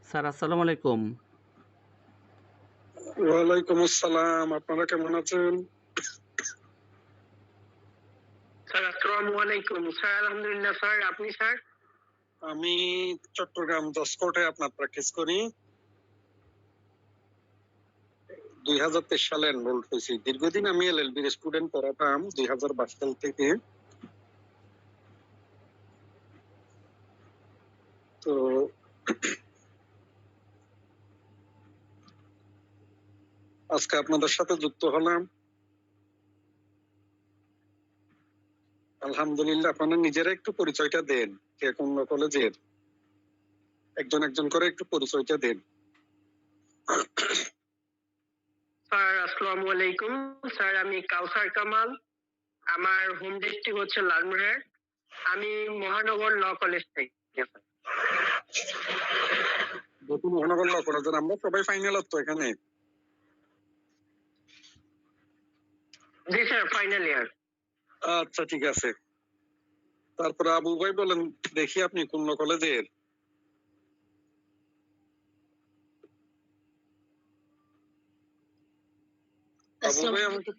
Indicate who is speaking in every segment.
Speaker 1: Sir আসসালামু আলাইকুম।
Speaker 2: ওয়ালাইকুম আসসালাম। আপনারা কেমন আছেন?
Speaker 3: স্যার আসসালামু আলাইকুম। স্যার আলহামদুলিল্লাহ স্যার, আপনি স্যার?
Speaker 2: আমি চট্টগ্রাম জসকোর্টে আপনার প্র্যাকটিস করি। 2023 সালে এনরোল হয়েছি। দীর্ঘদিন আমি এলএলবির স্টুডেন্ট পড়াতাম 2022 সাল থেকে। তো আজকে আপনাদের সাথে যুক্ত হলাম। আলহামদুলিল্লাহ, আপনারা নিজেরা একটু পরিচয়টা দেন, কে কোন কলেজের, একজন একজন করে একটু পরিচয়টা দেন।
Speaker 3: স্যার আসসালামু আলাইকুম। স্যার আমি কাউসার কামাল। আমার হোম ডিস্ট্রিক্ট হচ্ছে লালমোহর। আমি মহানগর ল কলেজ থেকে।
Speaker 2: নতুন মহানগর ল কলেজের আমরা সবাই ফাইনাল তো এখানে।
Speaker 3: জি স্যার, ফাইনাল ইয়ার।
Speaker 2: আচ্ছা ঠিক আছে। তারপরে আবু ভাই বলেন দেখি আপনি কোন কলেজের? আবু ভাই আমাকে।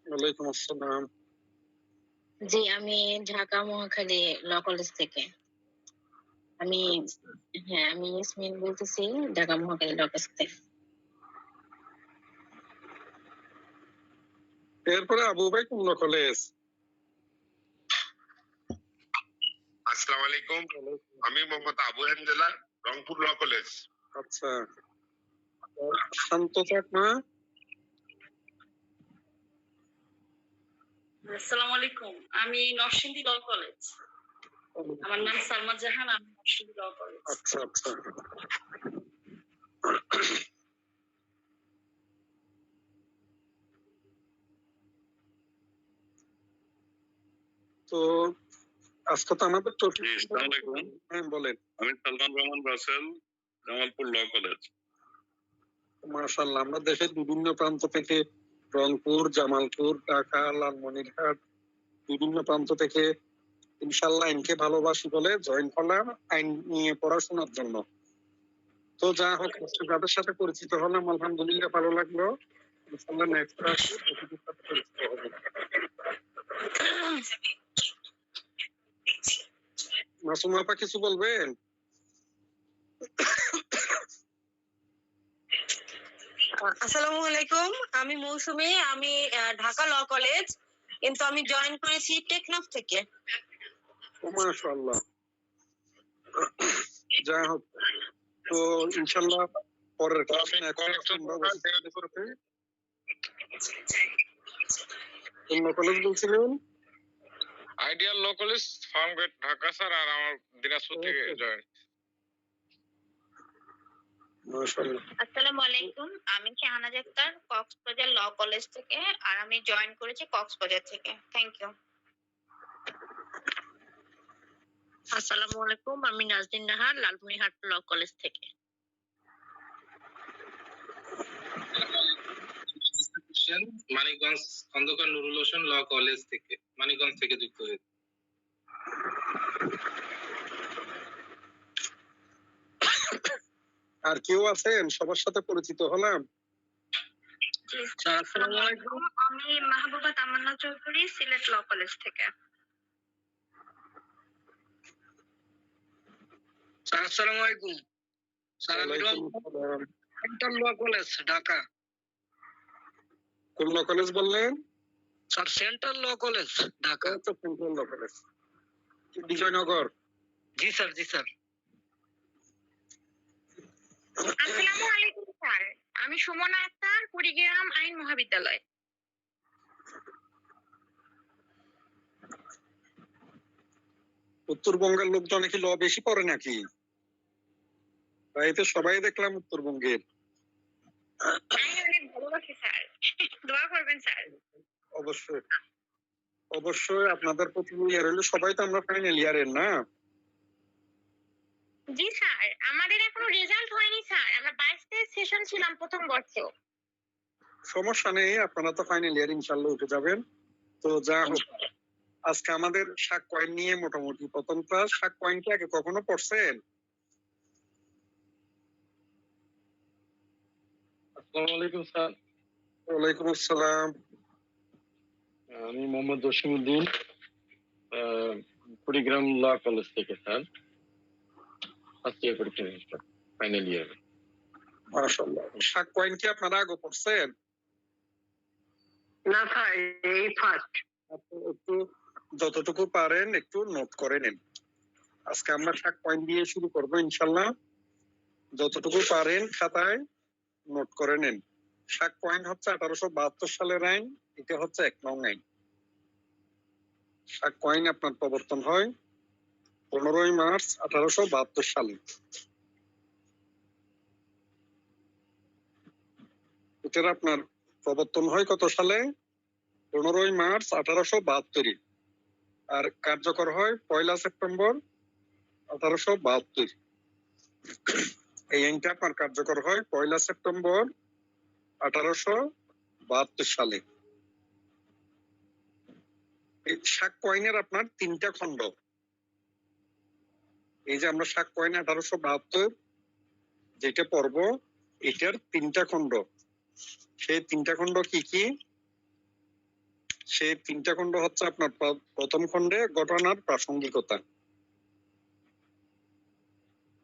Speaker 2: ওয়ালাইকুম আসসালাম।
Speaker 4: জি, আমি ঢাকা মহাখালী ল কলেজ থেকে। আমি ইয়াসমিন বলতেছি, ঢাকা মহাখালী ল কলেজ থেকে।
Speaker 2: এরপরে আবু ভাই কোন কলেজ?
Speaker 5: আসসালামু আলাইকুম, আমি মোহাম্মদ আবু হামজেলা, রংপুর ল কলেজ।
Speaker 2: আচ্ছা, শান্ত থাক না।
Speaker 6: আসসালামু আলাইকুম, আমি নরসিংদী ল কলেজ। আমার নাম সালমা জাহান, আমি নরসিংদী ল কলেজ।
Speaker 2: আচ্ছা আচ্ছা। তো আজকে তো আমাদের টপিক।
Speaker 5: আসসালামু আলাইকুম।
Speaker 2: হ্যাঁ বলেন।
Speaker 5: আমি সালমান রহমান রাসেল, জামালপুর ল কলেজ।
Speaker 2: মাশাআল্লাহ, আমরা দেশের বিভিন্ন প্রান্ত থেকে, রংপুর, জামালপুর, ঢাকা, লালমনিরহাট, বিভিন্ন প্রান্ত থেকে ইনশাআল্লাহ আইনকে ভালোবাসি বলে জয়েন করলাম আইন নিয়ে পড়াশোনার জন্য। তো যা হোক, যাদের সাথে পরিচিত হলাম আলহামদুলিল্লাহ ভালো লাগলো। ইনশাআল্লাহ নেক্সট আসি টপিকের সাথে পরিচিত হবো। মাসুম আপা কিছু বলবেন?
Speaker 7: আসসালামু আলাইকুম, আমি মৌসুমী। আমি ঢাকা ল কলেজ, কিন্তু আমি জয়েন করেছি টেকনাফ থেকে।
Speaker 2: মাশাআল্লাহ, যা হোক। তো ইনশাআল্লাহ পরের ক্লাসে কোন কলেজ বলছিলেন?
Speaker 5: Ideal law college, Farmgate, Dhaka sir. আর আমার দিনাজপুর থেকে জয়েন।
Speaker 2: মাশাআল্লাহ।
Speaker 4: আসসালামু আলাইকুম, আমি শাহনাজ আক্তার, কক্সবাজার ল কলেজ থেকে, আর আমি জয়েন করেছি কক্সবাজার থেকে। Thank you. আসসালামু আলাইকুম, আমি নাজনীন নাহার, লালমনিরহাট ল কলেজ থেকে।
Speaker 8: মানিকগঞ্জ খন্দকার নুরুল হোসেন ল কলেজ থেকে, মানিকগঞ্জ থেকে যুক্ত হয়েছে।
Speaker 2: আর কেউ আছেন? সবার সাথে পরিচিত হলাম।
Speaker 4: আসসালামু আলাইকুম, আমি মাহবুবা তামান্না চৌধুরী, সিলেট ল কলেজ থেকে।
Speaker 3: আসসালামু আলাইকুম। স্যার আমি সেন্ট্রাল ল কলেজ, ঢাকা।
Speaker 2: কোন কলেজ বললেন?
Speaker 3: Sir central law college, Dhaka.
Speaker 2: Central law college, Bijoynagar.
Speaker 3: জি স্যার, জি স্যার।
Speaker 4: আসসালামু আলাইকুম স্যার, আমি সুমনা আক্তার, কুড়িগ্রাম আইন মহাবিদ্যালয়।
Speaker 2: উত্তরবঙ্গের লোকজন নাকি ল বেশি পড়ে নাকি? তাই তো সবাই দেখলাম উত্তরবঙ্গের।
Speaker 4: আমি অনেক ভালোবাসি স্যার, দোয়া করবেন স্যার।
Speaker 2: অবশ্যই অবশ্যই, আপনাদের প্রতি ইয়ার হলো, সবাই তো আমরা ফাইনাল ইয়ারের না?
Speaker 4: জি স্যার, আমাদের এখনো রেজাল্ট হয়নি স্যার, আমরা 22তে সেশন ছিলাম প্রথম বর্ষ।
Speaker 2: সমস্যা নেই, আপনারা তো ফাইনাল ইয়ার ইনশাল্লাহ উঠে যাবেন। তো যা হোক, আজকে আমাদের শাক কয়েন নিয়ে মোটামুটি প্রথম ক্লাস। শাক কয়েন কি আগে কখনো পড়ছেন?
Speaker 9: আসসালামু আলাইকুম স্যার।
Speaker 2: ওয়ালাইকুম আসসালাম।
Speaker 9: আমি মোহাম্মদ জসিমউদ্দিন, কুড়িগ্রাম ল কলেজ থেকে স্যার। ফার্স্ট ইয়ার পরীক্ষা দিচ্ছি, ফাইনাল ইয়ার।
Speaker 2: মাশাআল্লাহ। শাক কয়েন কি আপনারা আগে পড়ছেন?
Speaker 3: না স্যার, এই ফার্স্ট।
Speaker 2: একটু যতটুকু পারেন একটু নোট করে নেন। আজকে আমরা শাক কয়েন দিয়ে শুরু করবো ইনশাল্লাহ। যতটুকু পারেন খাতায় নোট করে নেন। শাক কয়েন হচ্ছে 1872 সালের আইন, এটা হচ্ছে 1 নং আইন। শাক কয়েন আপনার প্রবর্তন হয় 15ই মার্চ 1872 সালে। এটার আপনার প্রবর্তন হয় কত সালে? 15ই মার্চ 1872। আর কার্যকর হয় 1 সেপ্টেম্বর 1872। এই আইনটা আপনার কার্যকর হয় 1 সেপ্টেম্বর 1872 সালে। এই শাক কয়েনের আপনার 3টা খণ্ড। এই যে আমরা শাক কয়েন 1872 যেটা পড়ব, এটার 3টা খণ্ড। সেই 3টা খণ্ড কি কি? সেই 3টা খণ্ড হচ্ছে আপনার প্রথম খণ্ডে ঘটনার প্রাসঙ্গিকতা।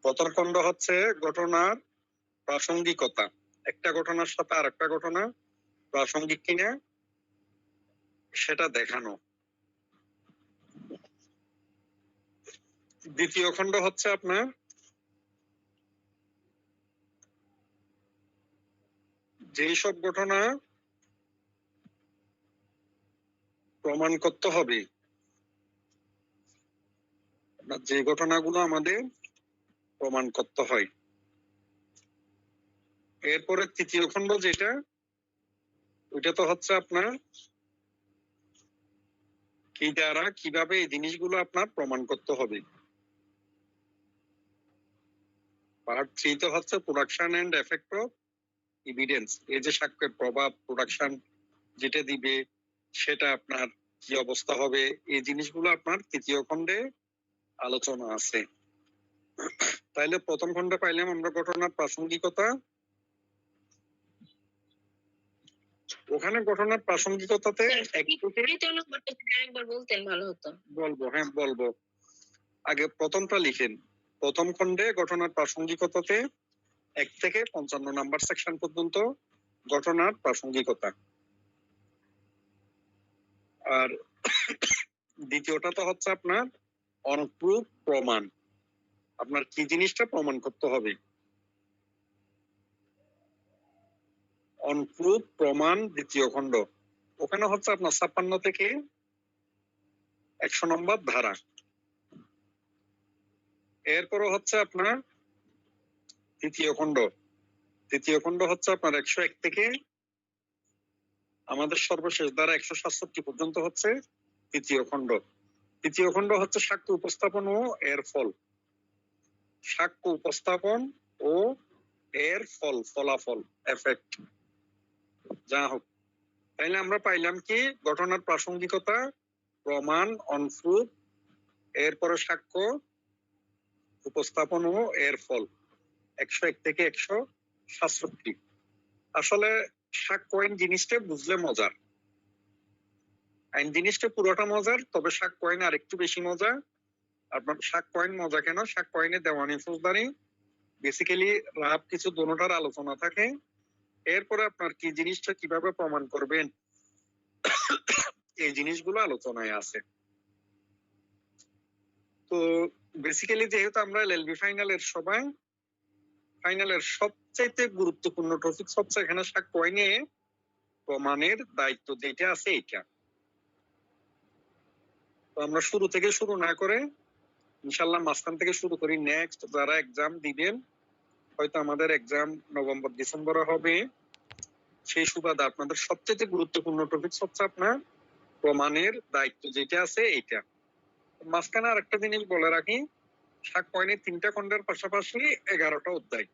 Speaker 2: প্রথম খণ্ড হচ্ছে ঘটনার প্রাসঙ্গিকতা, একটা ঘটনার সাথে আরেকটা ঘটনা প্রাসঙ্গিক কিনা সেটা দেখানো। দ্বিতীয় খণ্ড হচ্ছে আপনার যেই সব ঘটনা প্রমাণ করতে হবে, যে ঘটনাগুলো আমাদের প্রমাণ করতে হয়। এরপরে তৃতীয় খণ্ড যেটা, ওইটা তো হচ্ছে আপনার কি দ্বারা কিভাবে এই জিনিসগুলো আপনার প্রমাণ করতে হবে। পার্ট 3 তো হচ্ছে production and effect of evidence. এই যে সাক্ষ্যের প্রভাব, প্রোডাকশন যেটা দিবে সেটা আপনার কি অবস্থা হবে, এই জিনিসগুলো আপনার তৃতীয় খণ্ডে আলোচনা আছে। তাইলে প্রথম খণ্ডে পাইলাম আমরা ঘটনার প্রাসঙ্গিকতা। ওখানে ঘটনার প্রাসঙ্গিকতাতে
Speaker 4: একবার বলতেন ভালো হতো।
Speaker 2: বলবো, হ্যাঁ বলবো। আগে প্রথমটা লিখেন। প্রথম খণ্ডে ঘটনার প্রাসঙ্গিকতাতে 1 থেকে 55 নাম্বার সেকশন পর্যন্ত ঘটনার প্রাসঙ্গিকতা। আর দ্বিতীয়টা তো হচ্ছে আপনার অনুপ্রুফ প্রমাণ, আপনার কি জিনিসটা প্রমাণ করতে হবে। অনুপ্রুফ প্রমাণ দ্বিতীয় খণ্ড, ওখানে হচ্ছে আপনার 56 থেকে 100 নম্বর ধারা। এরপরে হচ্ছে আপনার তৃতীয় খণ্ড। তৃতীয় খণ্ড হচ্ছে আপনার 101 থেকে আমাদের সর্বশেষ ধারা 167 পর্যন্ত হচ্ছে তৃতীয় খণ্ড। তৃতীয় খণ্ড হচ্ছে সাক্ষ্য উপস্থাপন ও এর ফল। সাক্ষ্য উপস্থাপন ও এর ফল, ফলাফল, এফেক্ট যা হোক। তাইলে আমরা পাইলাম কি? ঘটনার প্রাসঙ্গিকতা, প্রমাণ, অনপ্রুফ, এরপরে সাক্ষ্য উপস্থাপন ও এর ফল। 101 থেকে 167। আসলে সাক্ষ্য আইন জিনিসটা বুঝলে মজার, আইন জিনিসটা পুরোটা মজার, তবে সাক্ষ্য আইন আর একটু বেশি মজা। আপনার সাক্ষ্য আইন মজা কেন? সাক্ষ্য আইনে দেওয়ানি ফৌজদারি বেসিক্যালি রাব কিছু দোনোটার আলোচনা থাকে। এরপরে আপনার কি জিনিসটা কিভাবে প্রমাণ করবেন এই জিনিসগুলো আলোচনায় আছে। তো বেসিক্যালি যেহেতু আমরা এলএলবি ফাইনালের সবাই, ফাইনালের সবচাইতে গুরুত্বপূর্ণ টপিক হচ্ছে এখানে সাক্ষ্য আইনে প্রমাণের দায়িত্ব যেটা আছে এটা। তো আমরা শুরু থেকে শুরু না করে ইনশাল্লাহ মাঝখান থেকে শুরু করি। নেক্সট যারা এক্সাম দিবেন, হয়তো আমাদের এক্সাম নভেম্বর ডিসেম্বরে হবে, সেই সুবাদে আপনাদের সবচেয়ে গুরুত্বপূর্ণ টপিক হচ্ছে আপনার প্রমাণের দায়িত্ব যেটা আছে এইটা। মাঝখানে আর একটা জিনিস বলে রাখি, সাক্ষ্য আইনের 3টা খণ্ডের পাশাপাশি 11টা অধ্যায়।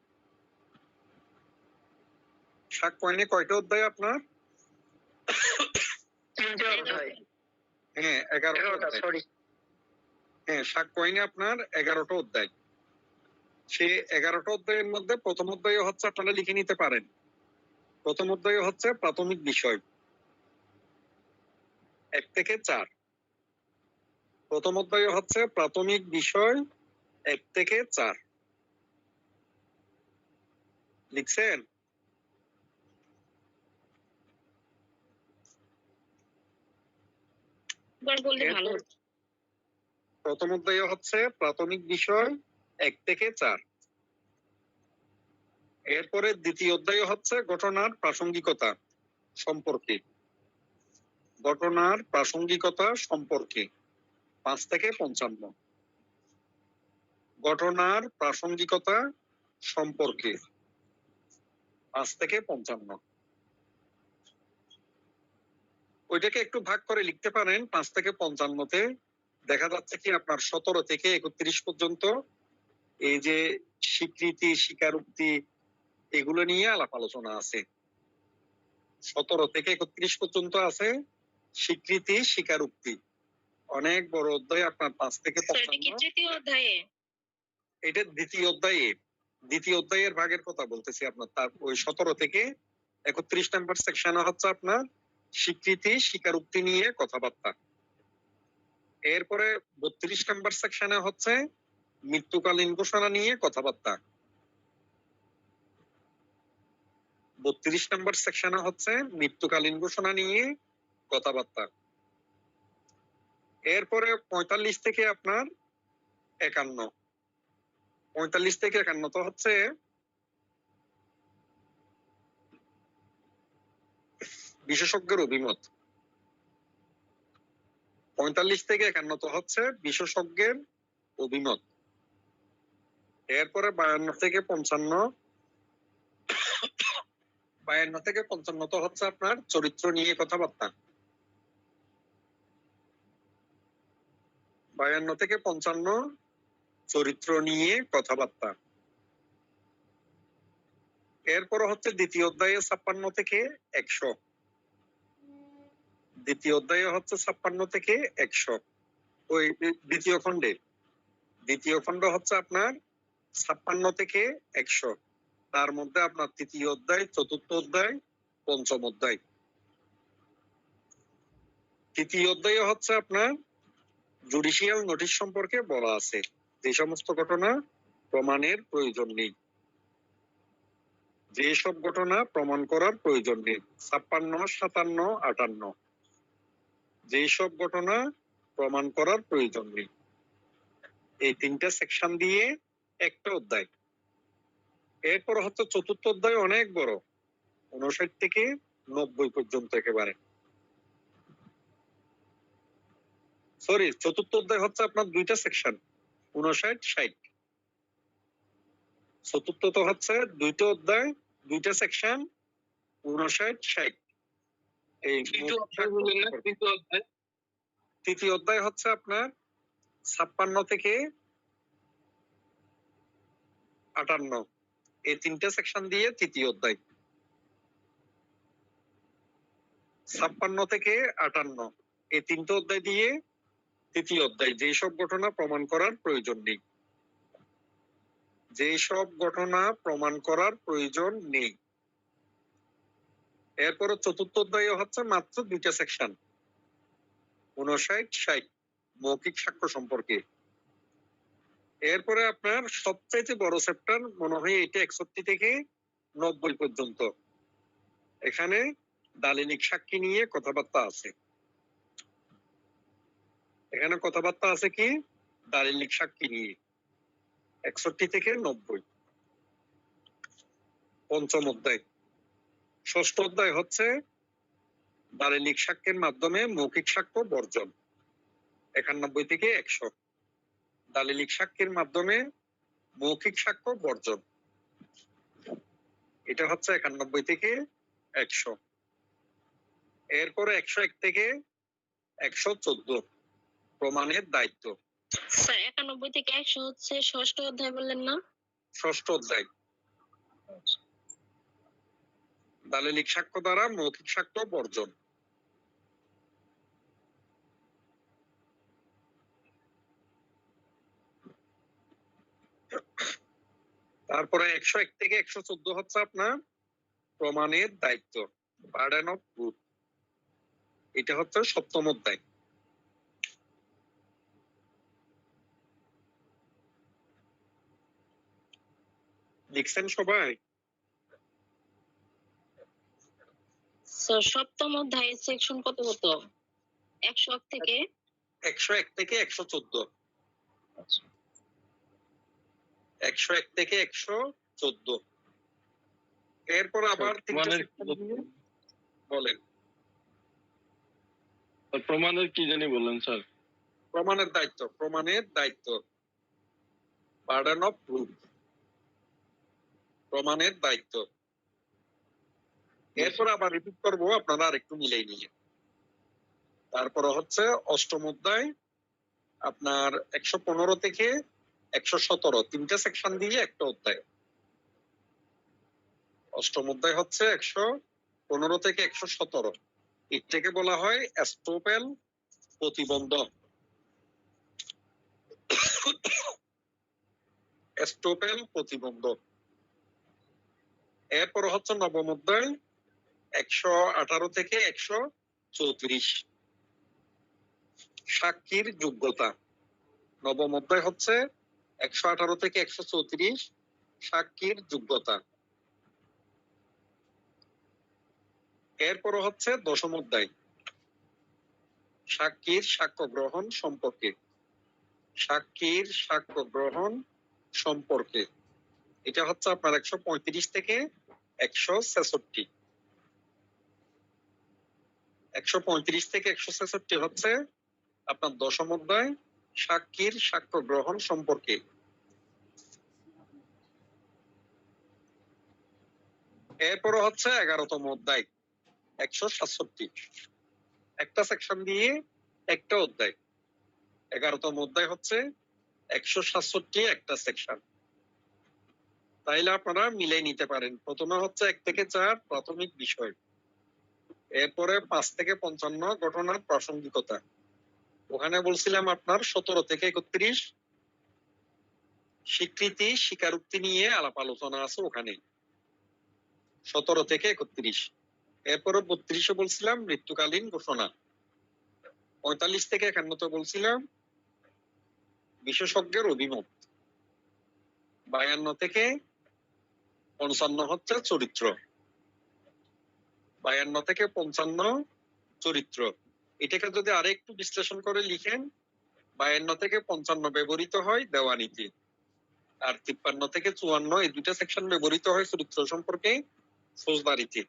Speaker 2: সাক্ষ্য আইনে কয়টা অধ্যায় আপনার?
Speaker 3: 3টে অধ্যায়।
Speaker 2: হ্যাঁ 11টা।
Speaker 3: সরি,
Speaker 2: হ্যাঁ সাক্ষ্য আইনে আপনার 11টা অধ্যায়। সেই 11টা অধ্যায়ের মধ্যে প্রথম অধ্যায় হচ্ছে আপনারা লিখে নিতে পারেন প্রথম অধ্যায় হচ্ছে প্রাথমিক বিষয় 1 থেকে 4। প্রথম অধ্যায় হচ্ছে প্রাথমিক বিষয় 1 থেকে 4। লিখছেন?
Speaker 4: একবার বললে ভালো
Speaker 2: এরপর
Speaker 4: হতো।
Speaker 2: প্রথম অধ্যায় হচ্ছে প্রাথমিক বিষয় 1 থেকে 4। এরপরে দ্বিতীয় অধ্যায় হচ্ছে ঘটনার প্রাসঙ্গিকতা সম্পর্কে। ঘটনার প্রাসঙ্গিকতা সম্পর্কে 5 থেকে 55। ঘটনার প্রাসঙ্গিকতা সম্পর্কে 5 থেকে 55। ওইটাকে একটু ভাগ করে লিখতে পারেন 5 থেকে 55-তে। দেখা যাচ্ছে কি আপনার 17 থেকে 31 পর্যন্ত এই যে স্বীকৃতি, স্বীকারোক্তি এগুলো নিয়ে আলাপ আলোচনা আছে। 17 থেকে 31 পর্যন্ত আছে স্বীকৃতি, স্বীকারোক্তি। অনেক বড় অধ্যায় আপনার 5 থেকে
Speaker 4: স্যার এটা কি
Speaker 2: 55।
Speaker 4: তৃতীয় অধ্যায়ে?
Speaker 2: এটা দ্বিতীয় অধ্যায়ে, দ্বিতীয় অধ্যায়ের ভাগের কথা বলতেছি আপনার। তার ওই 17 থেকে 31 নাম্বার সেকশনে হচ্ছে আপনার স্বীকৃতি, স্বীকারোক্তি নিয়ে কথাবার্তা। এরপরে 32 নাম্বার সেকশনে হচ্ছে মৃত্যুকালীন ঘোষণা নিয়ে কথাবার্তা। 32 নাম্বার সেকশনে হচ্ছে মৃত্যুকালীন ঘোষণা নিয়ে কথাবার্তা। এরপরে 45 থেকে আপনার 51, 45 থেকে 51 তো হচ্ছে বিশেষজ্ঞের অভিমত। 45 থেকে 51 তো হচ্ছে বিশেষজ্ঞের অভিমত। এরপরে 52 থেকে 55, 52 থেকে 55 তো হচ্ছে আপনার চরিত্র নিয়ে কথাবার্তা। 52 থেকে 55 চরিত্র নিয়ে কথাবার্তা। এরপরে হচ্ছে দ্বিতীয় অধ্যায়ে 56 থেকে 100। দ্বিতীয় অধ্যায়ে হচ্ছে 56 থেকে 100। ওই দ্বিতীয় খণ্ডে, দ্বিতীয় খণ্ড হচ্ছে আপনার 56 থেকে 100। তার মধ্যে আপনার তৃতীয় অধ্যায়, চতুর্থ অধ্যায়, পঞ্চম অধ্যায়। তৃতীয় অধ্যায়ে হচ্ছে আপনার জুডিশিয়াল নোটিশ সম্পর্কে বলা আছে। যে সমস্ত ঘটনা প্রমাণের প্রয়োজন নেই, যেসব ঘটনা প্রমাণ করার প্রয়োজন নেই। 56, 57, 58 যেসব ঘটনা প্রমাণ করার প্রয়োজন নেই। এই 3টা সেকশন দিয়ে একটা অধ্যায়। এরপর হচ্ছে চতুর্থ অধ্যায় অনেক বড়, 59 থেকে 90 পর্যন্ত একেবারে। সরি, চতুর্থ অধ্যায় হচ্ছে আপনার 2টা সেকশন, 59, 60। চতুর্থ তো হচ্ছে 2টা অধ্যায়, 2টা সেকশন, 59, 60। এই তৃতীয় অধ্যায় হচ্ছে আপনার 56 থেকে 58। এই 3টা সেকশন দিয়ে তৃতীয় অধ্যায়। 56 থেকে 58 এই 3টা অধ্যায় দিয়ে তৃতীয় অধ্যায়। যেসব ঘটনা প্রমাণ করার প্রয়োজন নেই, যেসব ঘটনা প্রমাণ করার প্রয়োজন নেই। এরপরে চতুর্থ অধ্যায়ে হচ্ছে মাত্র 2টা সেকশন, 59, 60 মৌখিক সাক্ষ্য সম্পর্কে। এরপরে আপনার সবচাইতে বড় চ্যাপ্টার মনে হয় এটা 61 থেকে 90 পর্যন্ত। এখানে দালিলিক সাক্ষী নিয়ে কথাবার্তা আছে। এখানে কথাবার্তা আছে কি দালিলিক সাক্ষী নিয়ে 61 থেকে 90। পঞ্চম অধ্যায়। ষষ্ঠ অধ্যায় হচ্ছে দালিলিক সাক্ষ্যের মাধ্যমে মৌখিক সাক্ষ্য বর্জন, 91 থেকে 100। দালিলিক সাক্ষ্যের মাধ্যমে মৌখিক সাক্ষ্য বর্জন, এটা হচ্ছে 91 থেকে 100। এরপরে 101 থেকে 114 প্রমাণের দায়িত্ব।
Speaker 4: স্যার 91 থেকে 100 হচ্ছে ষষ্ঠ অধ্যায় বললেন না?
Speaker 2: ষষ্ঠ অধ্যায়। দালিলিক সাক্ষ্য দ্বারা মৌখিক সাক্ষ্য বর্জন। তারপরে 101 থেকে 114 হচ্ছে আপনার প্রমাণের দায়িত্ব, বার্ডেন অফ প্রুফ। এটা হচ্ছে 7ম অধ্যায়। লিখছেন সবাই?
Speaker 4: স্যার 7ম অধ্যায়ের সেকশন কত? 101 থেকে
Speaker 2: 101 থেকে 114। 101 থেকে 114। এরপর আবার বলেন।
Speaker 9: প্রমাণের কি জানি বললেন স্যার?
Speaker 2: প্রমাণের দায়িত্ব, বার্ডেন অফ প্রুফ, প্রমাণের দায়িত্ব। এরপর আবার রিপিট করবো, আপনারা আরেকটু মিলাই নিয়ে। তারপর হচ্ছে 8ম অধ্যায়, আপনার 115 থেকে 117, 3টে সেকশন দিয়ে একটা অধ্যায়। 8ম অধ্যায় হচ্ছে 115 থেকে 117। এটাকে বলা হয় এস্টোপেল প্রতিবন্ধক। এস্টোপেল প্রতিবন্ধক। এরপর হচ্ছে 9ম অধ্যায় 118 থেকে 134, সাক্ষীর যোগ্যতা। 9ম অধ্যায় হচ্ছে 118 থেকে 134, সাক্ষীর যোগ্যতা। এরপর হচ্ছে 10ম অধ্যায়, সাক্ষীর সাক্ষ্য গ্রহণ সম্পর্কে। সাক্ষীর সাক্ষ্য গ্রহণ সম্পর্কে এটা হচ্ছে আপনার 135 থেকে 166। 135 থেকে 166 হচ্ছে আপনার 10ম অধ্যায়, সাক্ষীর সাক্ষ্য গ্রহণ সম্পর্কে। এরপর হচ্ছে 11তম অধ্যায় 167, একটা সেকশন দিয়ে একটা অধ্যায়। 11তম অধ্যায় হচ্ছে 167 একটা সেকশন। তাইলে আপনারা মিলাই নিতে পারেন। প্রথমে হচ্ছে 1 থেকে 4 প্রাথমিক বিষয়, এরপরে 5 থেকে 55 ঘটনার প্রাসঙ্গিকতা। ওখানে বলছিলাম আপনার 17 থেকে 31 স্বীকৃতি স্বীকারোক্তি নিয়ে আলাপ আলোচনা আছে ওখানে, 17 থেকে 31। এরপরে 32 বলছিলাম মৃত্যুকালীন ঘোষণা। 45 থেকে 51 বলছিলাম বিশেষজ্ঞের অভিমত। 52 থেকে 55 হচ্ছে চরিত্র। 52 থেকে 55 চরিত্র। এটাকে যদি আরেকটু বিশ্লেষণ করে লিখেন, 52 থেকে 55 ব্যবহৃত হয় দেওয়ানিতে, আর 53 থেকে 54 এই দুইটা সেকশন ব্যবহৃত হয় চরিত্র সম্পর্কে ফৌজদারিতে।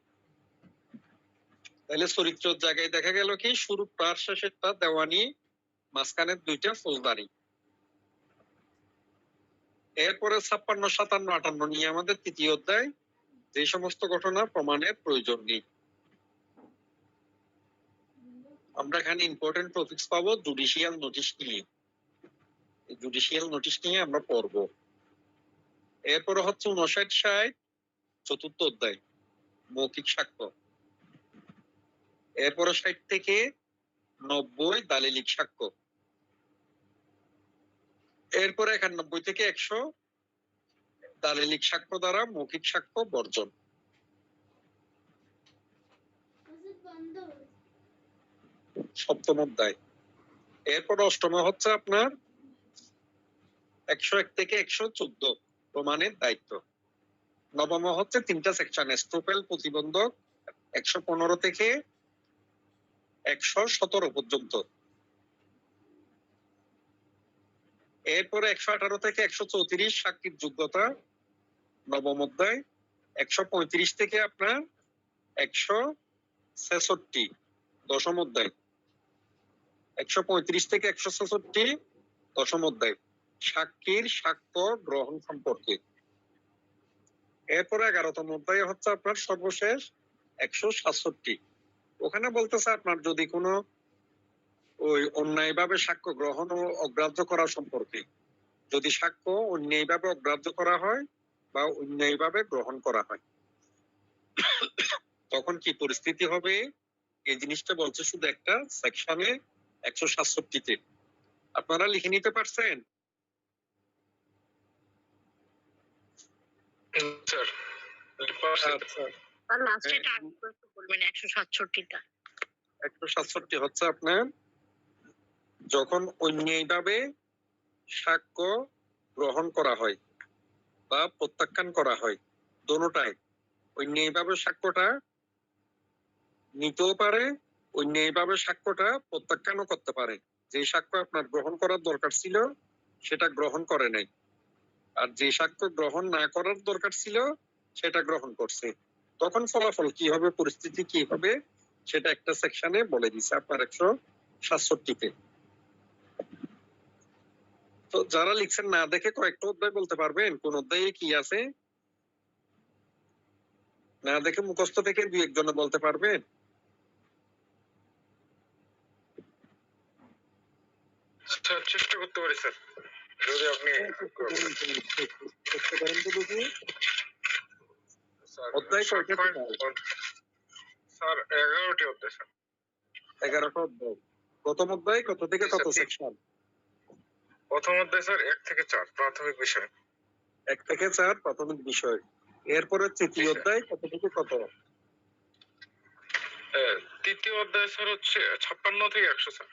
Speaker 2: তাহলে চরিত্রের জায়গায় দেখা গেল কি শুরু প্রার শেষেরটা দেওয়ানি, মাঝখানের দুইটা ফৌজদারি। এরপরে 56, 57, 58 নিয়ে আমাদের 3য় অধ্যায়, যে সমস্ত ঘটনা প্রমাণের প্রয়োজন নেই। আমরা এখানে ইম্পর্টেন্ট টপিকস পাবো জুডিশিয়াল নোটিশ নিয়ে। জুডিশিয়াল নোটিশ নিয়ে আমরা পড়বো। এরপরে হচ্ছে 59, 60, 4র্থ অধ্যায় মৌখিক সাক্ষ্য। এরপরে 60 থেকে 90 দালিলিক সাক্ষ্য। এরপরে 91 থেকে 100 দালিলিক সাক্ষ্য দ্বারা মৌখিক সাক্ষ্য বর্জন। সপ্তম অধ্যায়। এরপর 8ম হচ্ছে আপনার 101 থেকে 114 প্রমাণের দায়িত্ব। 9ম হচ্ছে 3টা সেকশন এস্টোপেল প্রতিবন্ধক, 115 থেকে 117 পর্যন্ত। এরপরে 118 থেকে 134 সাক্ষীর যোগ্যতা 9ম অধ্যায়। 135 থেকে আপনার 166 10ম অধ্যায়। 135 থেকে 166 10ম অধ্যায় সাক্ষীর সাক্ষ্য গ্রহণ সম্পর্কে। এরপরে 11তম অধ্যায় হচ্ছে আপনার সর্বশেষ 167। ওখানে বলতেছে আপনার যদি কোনো ওই অন্যায়ভাবে সাক্ষ্য গ্রহণ ও অগ্রাহ্য করা সম্পর্কে, যদি সাক্ষ্য অন্যায়ভাবে অগ্রাহ্য করা হয় বা অন্যায়ভাবে গ্রহণ করা হয় তখন কি পরিস্থিতি হবে, এই জিনিসটা বলছে শুধু একটা সেকশনে 167-তে। আপনারা লিখে নিতে পারছেন? আচ্ছা,
Speaker 7: আর লাস্টে এটা একটু বলবেন 167টা।
Speaker 2: 167 হচ্ছে আপনার যখন অন্যায়ভাবে সাক্ষ্য গ্রহণ করা হয় বা প্রত্যাখ্যান করা হয়, দোনোটাই। অন্যায়ভাবে সাক্ষ্যটা নিতেও পারে, অন্যায়ভাবে সাক্ষ্যটা প্রত্যাখ্যানও করতে পারে। যে সাক্ষ্য আপনার গ্রহণ করার দরকার ছিল সেটা গ্রহণ করে নাই, আর যে সাক্ষ্য গ্রহণ না করার দরকার ছিল সেটা গ্রহণ করছে। তখন ফলাফল কি হবে, পরিস্থিতি কি হবে, সেটা একটা সেকশনে বলে দিছে আপনার 167-তে। তো যারা লিখছেন না দেখে কয়েকটা অধ্যায় বলতে পারবেন কোন অধ্যায়ে কি আছে? না দেখে মুখস্থ থেকে দুই একজনে বলতে পারবেন?
Speaker 5: স্যার চেষ্টা করতে পারি স্যার, যদি আপনি
Speaker 2: চেষ্টা করেন তো দেখি।
Speaker 5: স্যার
Speaker 2: অধ্যায় কয়টা?
Speaker 5: স্যার 11টি অধ্যায় স্যার।
Speaker 2: 11টা অধ্যায়। প্রথম অধ্যায় কত থেকে
Speaker 5: জি,
Speaker 2: কত
Speaker 5: স্যার।
Speaker 2: সেকশন?
Speaker 5: প্রথম অধ্যায় স্যার 1 থেকে 4 প্রাথমিক বিষয়।
Speaker 2: 1 থেকে 4 প্রাথমিক বিষয়। এরপরে তৃতীয়
Speaker 5: জি, স্যার।
Speaker 2: অধ্যায় কত থেকে কত?
Speaker 5: তৃতীয় অধ্যায় স্যার হচ্ছে 56 থেকে 100 স্যার।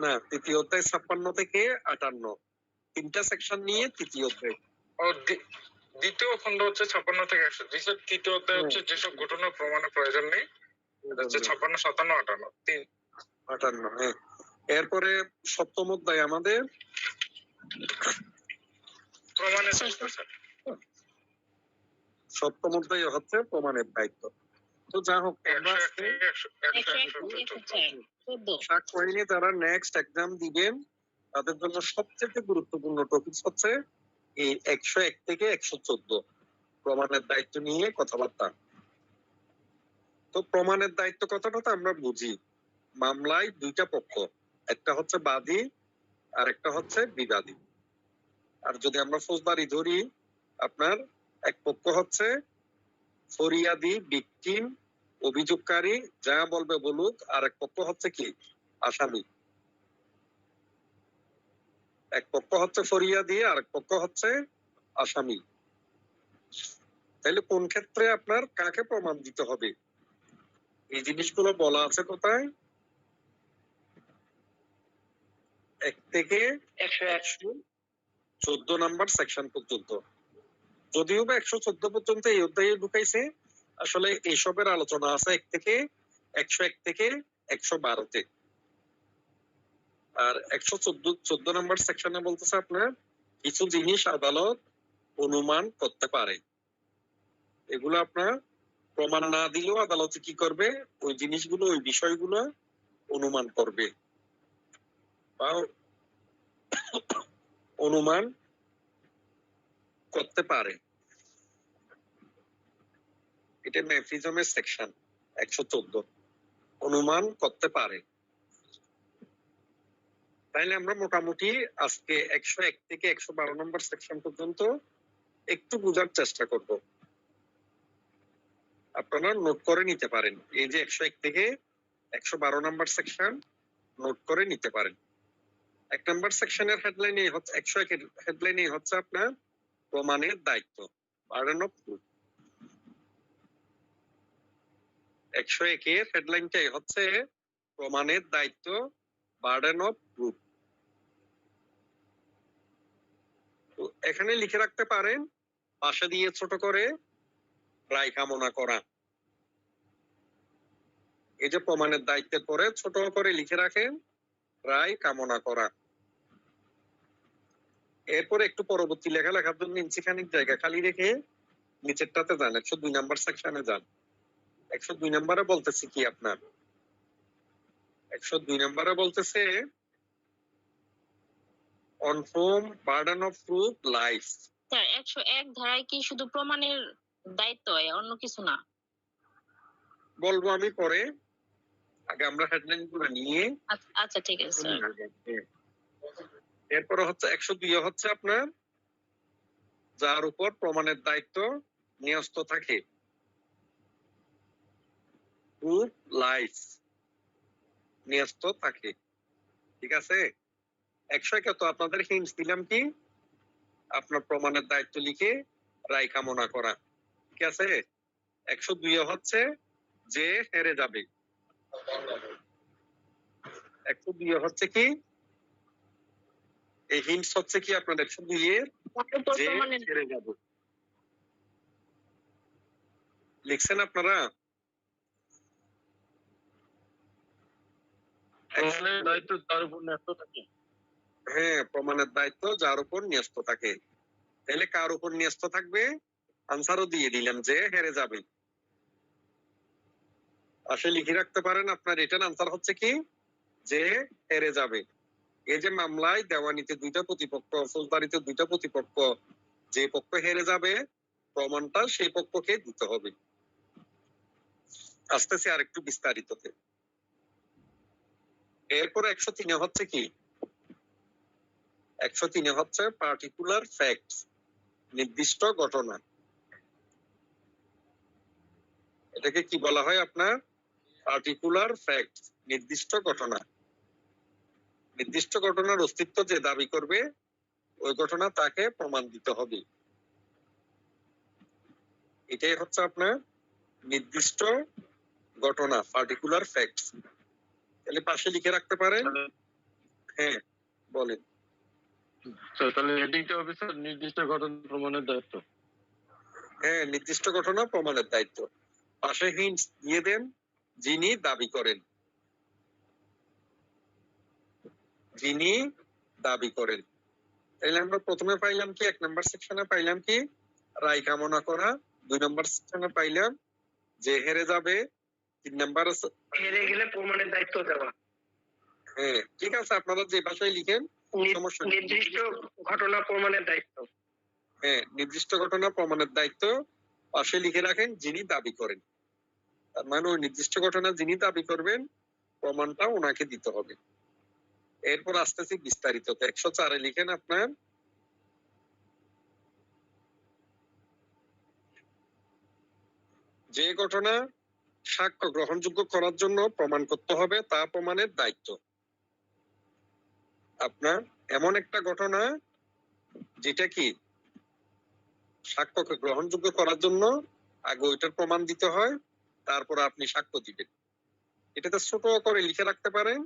Speaker 2: না, তৃতীয় অধ্যায় 56 থেকে 58। তিনটা সেকশন নিয়ে তৃতীয় অধ্যায়।
Speaker 5: ও দ্বিতীয় খণ্ড হচ্ছে 56 থেকে 100। জি স্যার, তৃতীয় অধ্যায় হচ্ছে যেসব ঘটনা প্রমাণের প্রয়োজন নেই, এটা হচ্ছে 56, 57, 58 তিন।
Speaker 2: 58, হ্যাঁ। এরপরে সপ্তম অধ্যায় আমাদের
Speaker 5: প্রমাণের দায়িত্ব স্যার।
Speaker 2: সপ্তম অধ্যায় হচ্ছে প্রমাণের দায়িত্ব। তো যা হোক, আমরা
Speaker 5: 101
Speaker 2: আজকে
Speaker 5: থেকে 114।14
Speaker 2: সাক্ষ্য যারা নেক্সট এক্সাম দিবেন তাদের জন্য সবচেয়ে গুরুত্বপূর্ণ টপিক হচ্ছে এই 101 থেকে 114 প্রমাণের দায়িত্ব নিয়ে কথাবার্তা। তো প্রমাণের দায়িত্ব কথাটা তো আমরা বুঝি, মামলায় দুইটা পক্ষ, একটা হচ্ছে বাদী আর একটা হচ্ছে বিবাদী। আর যদি আমরা ফৌজদারি ধরি, আপনার এক পক্ষ হচ্ছে ফরিয়াদি, ভিকটিম, অভিযোগকারী, যা বলবে বলুক, আর এক পক্ষ হচ্ছে কি আসামি। এক পক্ষ হচ্ছে ফরিয়াদি আর এক পক্ষ হচ্ছে আসামি। তাহলে কোন ক্ষেত্রে আপনার কাকে প্রমাণ দিতে হবে, এই জিনিসগুলো বলা আছে কোথায়? 1 থেকে 114 নাম্বার সেকশন পর্যন্ত। যদিও বা 114 পর্যন্ত এই অধ্যায়ে ঢুকাইছে, আসলে এইসবের আলোচনা আছে 1 থেকে 101 থেকে 112-তে। আর 114 নাম্বার সেকশনে বলতেছে আপনার কিছু জিনিস আদালত অনুমান করতে পারে। এগুলো আপনার প্রমাণ না দিলেও আদালতে কি করবে, ওই জিনিসগুলো, ওই বিষয়গুলো অনুমান করবে বা অনুমান করতে পারে। এটা ম্যাফিজমের সেকশন 114, অনুমান করতে পারে। তাইলে আমরা মোটামুটি আজকে 101 থেকে 112 নম্বর সেকশন পর্যন্ত একটু বোঝার চেষ্টা করব। আপনারা নোট করে নিতে পারেন, এই যে 101 থেকে 112 নম্বর সেকশন নোট করে নিতে পারেন। 1 নম্বর সেকশনের হেডলাইন এই হচ্ছে, 101 এর হেডলাইন এই হচ্ছে আপনার প্রমাণের দায়িত্ব, বার্ডেন অফ প্রুফ। 101 এর হেডলাইনটাই হচ্ছে প্রমাণের দায়িত্ব, বার্ডেন অফ প্রুফ। তো এখানে লিখে রাখতে পারেন, পাশে দিয়ে ছোট করে রায় কামনা করা। এই যে প্রমাণের দায়িত্বের পরে ছোট করে লিখে রাখেন রায় কামনা করা। এরপরে একটু পরবর্তী লেখা লেখার জন্য ইঞ্চিখানিক জায়গা খালি রেখে নিচেরটাতে যান, 102 নাম্বার সেকশনে যান। 102 নাম্বারে বলতেছি কি আপনার, 102 নাম্বারে বলতেছে on home burden of proof life.
Speaker 4: Sir 101 ধারায় কি শুধু প্রমাণের দায়িত্ব হয়, অন্য কিছু না?
Speaker 2: বলবো আমি পরে, আগে আমরা হেডলাইন গুলো নিয়ে।
Speaker 4: আচ্ছা ঠিক আছে স্যার।
Speaker 2: এরপরে হচ্ছে 102 হচ্ছে আপনার যার উপর প্রমাণের দায়িত্ব ন্যস্ত থাকে, প্রুফ লাইফ ন্যস্ত থাকে। ঠিক আছে, 101 তো আপনাদের হিন্টস দিলাম কি, আপনার প্রমাণের দায়িত্ব লিখে রায় কামনা করা। ঠিক আছে, 102 হচ্ছে যে হেরে যাবে। 102 হচ্ছে কি, এই হিন্টস হচ্ছে কি আপনার 102 এর যে হেরে যাবে। লিখছেন আপনারা?
Speaker 9: দায়িত্ব তার উপর ন্যস্ত থাকে।
Speaker 2: হ্যাঁ, প্রমাণের দায়িত্ব যার উপর ন্যস্ত থাকে। তাহলে কার উপর ন্যস্ত থাকবে? আনসারও দিয়ে দিলাম যে হেরে যাবে। আসলে লিখে রাখতে পারেন, আপনার রিটার্ন আনসার হচ্ছে কি, যে হেরে যাবে। এই যে মামলায় দেওয়ানিতে দুইটা প্রতিপক্ষ, ফৌজদারিতে দুইটা প্রতিপক্ষ, যে পক্ষ হেরে যাবে প্রমাণটা সেই পক্ষকে দিতে হবে। আসতেছে আর একটু বিস্তারিততে। এরপর 103 হচ্ছে কি, 103 হচ্ছে পার্টিকুলার ফ্যাক্টস, নির্দিষ্ট ঘটনা। এটাকে কি বলা হয় আপনার? পার্টিকুলার ফ্যাক্টস, নির্দিষ্ট ঘটনা। নির্দিষ্ট ঘটনার অস্তিত্ব যে দাবি করবে ওই ঘটনা তাকে প্রমাণ দিতে হবে। এটাই হচ্ছে আপনার নির্দিষ্ট ঘটনা, পার্টিকুলার ফ্যাক্টস। তাহলে পাশে লিখে রাখতে পারেন। হ্যাঁ বলেন।
Speaker 9: তাহলে হেডিংটা অফিসার নির্দিষ্ট ঘটনা প্রমাণের দায়িত্ব।
Speaker 2: হ্যাঁ, নির্দিষ্ট ঘটনা প্রমাণের দায়িত্ব। পাশে হিন্টস দিয়ে দেন, যিনি দাবি করেন, যিনি দাবি করেন। তাহলে আমরা প্রথমে পাইলাম কি, 1 নম্বর সেকশনে পাইলাম কি, রায় কামনা করা। 2 নম্বর সেকশনে পাইলাম যে হেরে যাবে। 3 নম্বর
Speaker 3: হেরে গেলে প্রমাণের দায়িত্ব দেওয়া।
Speaker 2: হ্যাঁ ঠিক আছে, আপনারা যে ভাষায় লিখেন সমস্যা নেই।
Speaker 3: নির্দিষ্ট ঘটনা প্রমাণের দায়িত্ব।
Speaker 2: হ্যাঁ, নির্দিষ্ট ঘটনা প্রমাণের দায়িত্ব পাশে লিখে রাখেন যিনি দাবি করেন। তার মানে ওই নির্দিষ্ট ঘটনা যিনি দাবি করবেন প্রমাণটা ওনাকে দিতে হবে। এরপর আসতেছি বিস্তারিত। 104 লিখেন আপনার, যে ঘটনা সাক্ষ্য গ্রহণযোগ্য করার জন্য প্রমাণ করতে হবে তা প্রমাণের দায়িত্ব। আপনার এমন একটা ঘটনা যেটা কি সাক্ষ্যকে গ্রহণযোগ্য করার জন্য আগে ওইটার প্রমাণ দিতে হয়, তারপর আপনি সাক্ষ্য দিবেন। এটাতে ছোট করে লিখে রাখতে পারেন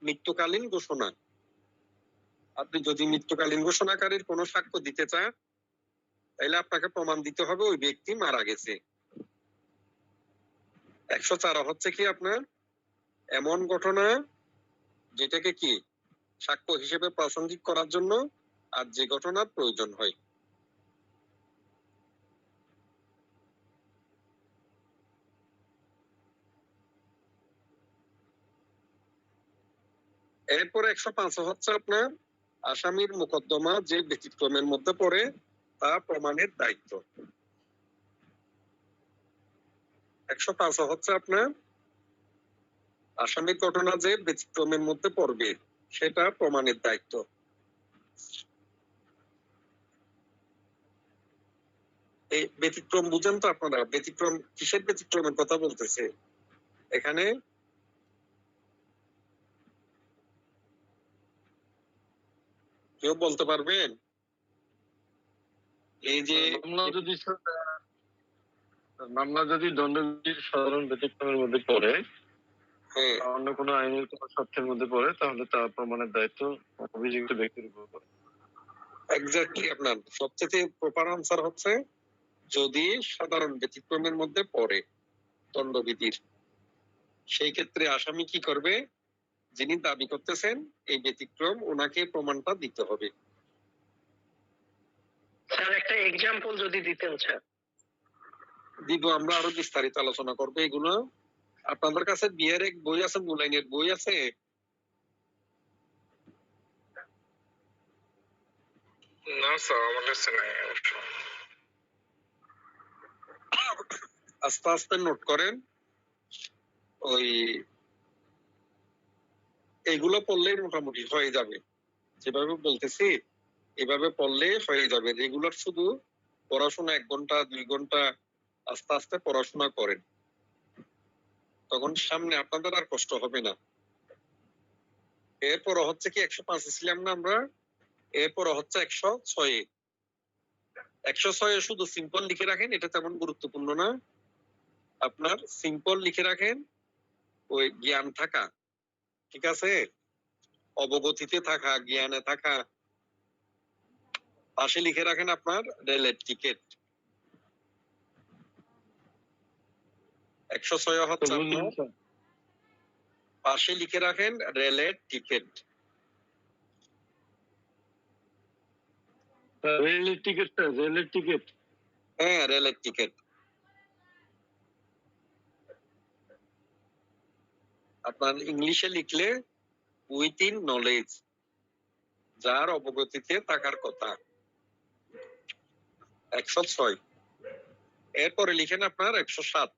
Speaker 2: মৃত্যুকালীন ঘোষণা। আপনি যদি মৃত্যুকালীন ঘোষণাকারীর কোনো সাক্ষ্য দিতে চান তাহলে আপনাকে প্রমাণ দিতে হবে ওই ব্যক্তি মারা গেছে। 104 হচ্ছে কি আপনার এমন ঘটনা যেটাকে কি সাক্ষ্য হিসেবে প্রাসঙ্গিক করার জন্য আর যে ঘটনার প্রয়োজন হয়। এরপর 105 হচ্ছে আপনার আসামির মোকদ্দমা যে ব্যতিক্রমের মধ্যে পড়ে তা প্রমাণের দায়িত্ব। 105 হচ্ছে আপনার আসামির ঘটনা যে ব্যতিক্রমের মধ্যে পড়বে সেটা প্রমাণের দায়িত্ব। এই ব্যতিক্রম বুঝেন তো আপনারা? ব্যতিক্রম কিসের ব্যতিক্রমের কথা বলতেছে এখানে? কেউ বলতে পারবেন? এই যে
Speaker 9: মামলা যদি দণ্ডবিধির সাধারণ ব্যতিক্রমের মধ্যে পড়ে,
Speaker 2: হ্যাঁ
Speaker 9: অন্য কোনো আইনের কোনো শর্তের মধ্যে পড়ে, তাহলে তার প্রমাণের দায়িত্ব অভিযুক্ত ব্যক্তির উপর পড়ে।
Speaker 2: এক্স্যাক্টলি, আপনার সবচেয়ে প্রপার আনসার হচ্ছে যদি সাধারণ ব্যতিক্রমের মধ্যে পড়ে দণ্ডবিধির, সেই ক্ষেত্রে আসামি কি করবে? যিনি দাবি করতেছেন এই ব্যতিক্রম ওনাকে প্রমাণটা দিতে হবে।
Speaker 3: স্যার একটা এক্সাম্পল যদি দিতেন স্যার।
Speaker 2: দিব, আমরা আরো বিস্তারিত আলোচনা করবো এগুলো। আপনাদের কাছে বিয়ের এক বই আছে, মুলাইনের বই আছে?
Speaker 5: না স্যার, আমার কাছে নাই অবশ্য।
Speaker 2: আস্তে আস্তে নোট করেন। ওই এগুলো পড়লেই মোটামুটি হয়ে যাবে। যেভাবে বলতেছি এভাবে পড়লে হয়ে যাবে। রেগুলার শুধু পড়াশোনা 1 ঘন্টা 2 ঘন্টা আস্তে আস্তে পড়াশোনা করেন, তখন সামনে আপনাদের আর কষ্ট হবে না। এরপর হচ্ছে কি 105 ছিলাম না আমরা? এরপর হচ্ছে 106। 106 শুধু সিম্পল লিখে রাখেন, এটা তেমন গুরুত্বপূর্ণ না। আপনার সিম্পল লিখে রাখেন ওই জ্ঞান থাকা, ঠিক আছে, অবগতিতে থাকা, জ্ঞানে থাকা। পাশে লিখে রাখেন আপনার রেলের টিকিট। 106 হচ্ছে আপনার, পাশে লিখে রাখেন রেলের টিকিট।
Speaker 9: রেলের টিকিট স্যার, রেলের টিকিট।
Speaker 2: হ্যাঁ, রেলের টিকিট। আপনার ইংলিশে লিখলে উইথিন নলেজ, যার অবগতিতে থাকার কথা। 106। এরপরে লিখেন আপনার 107,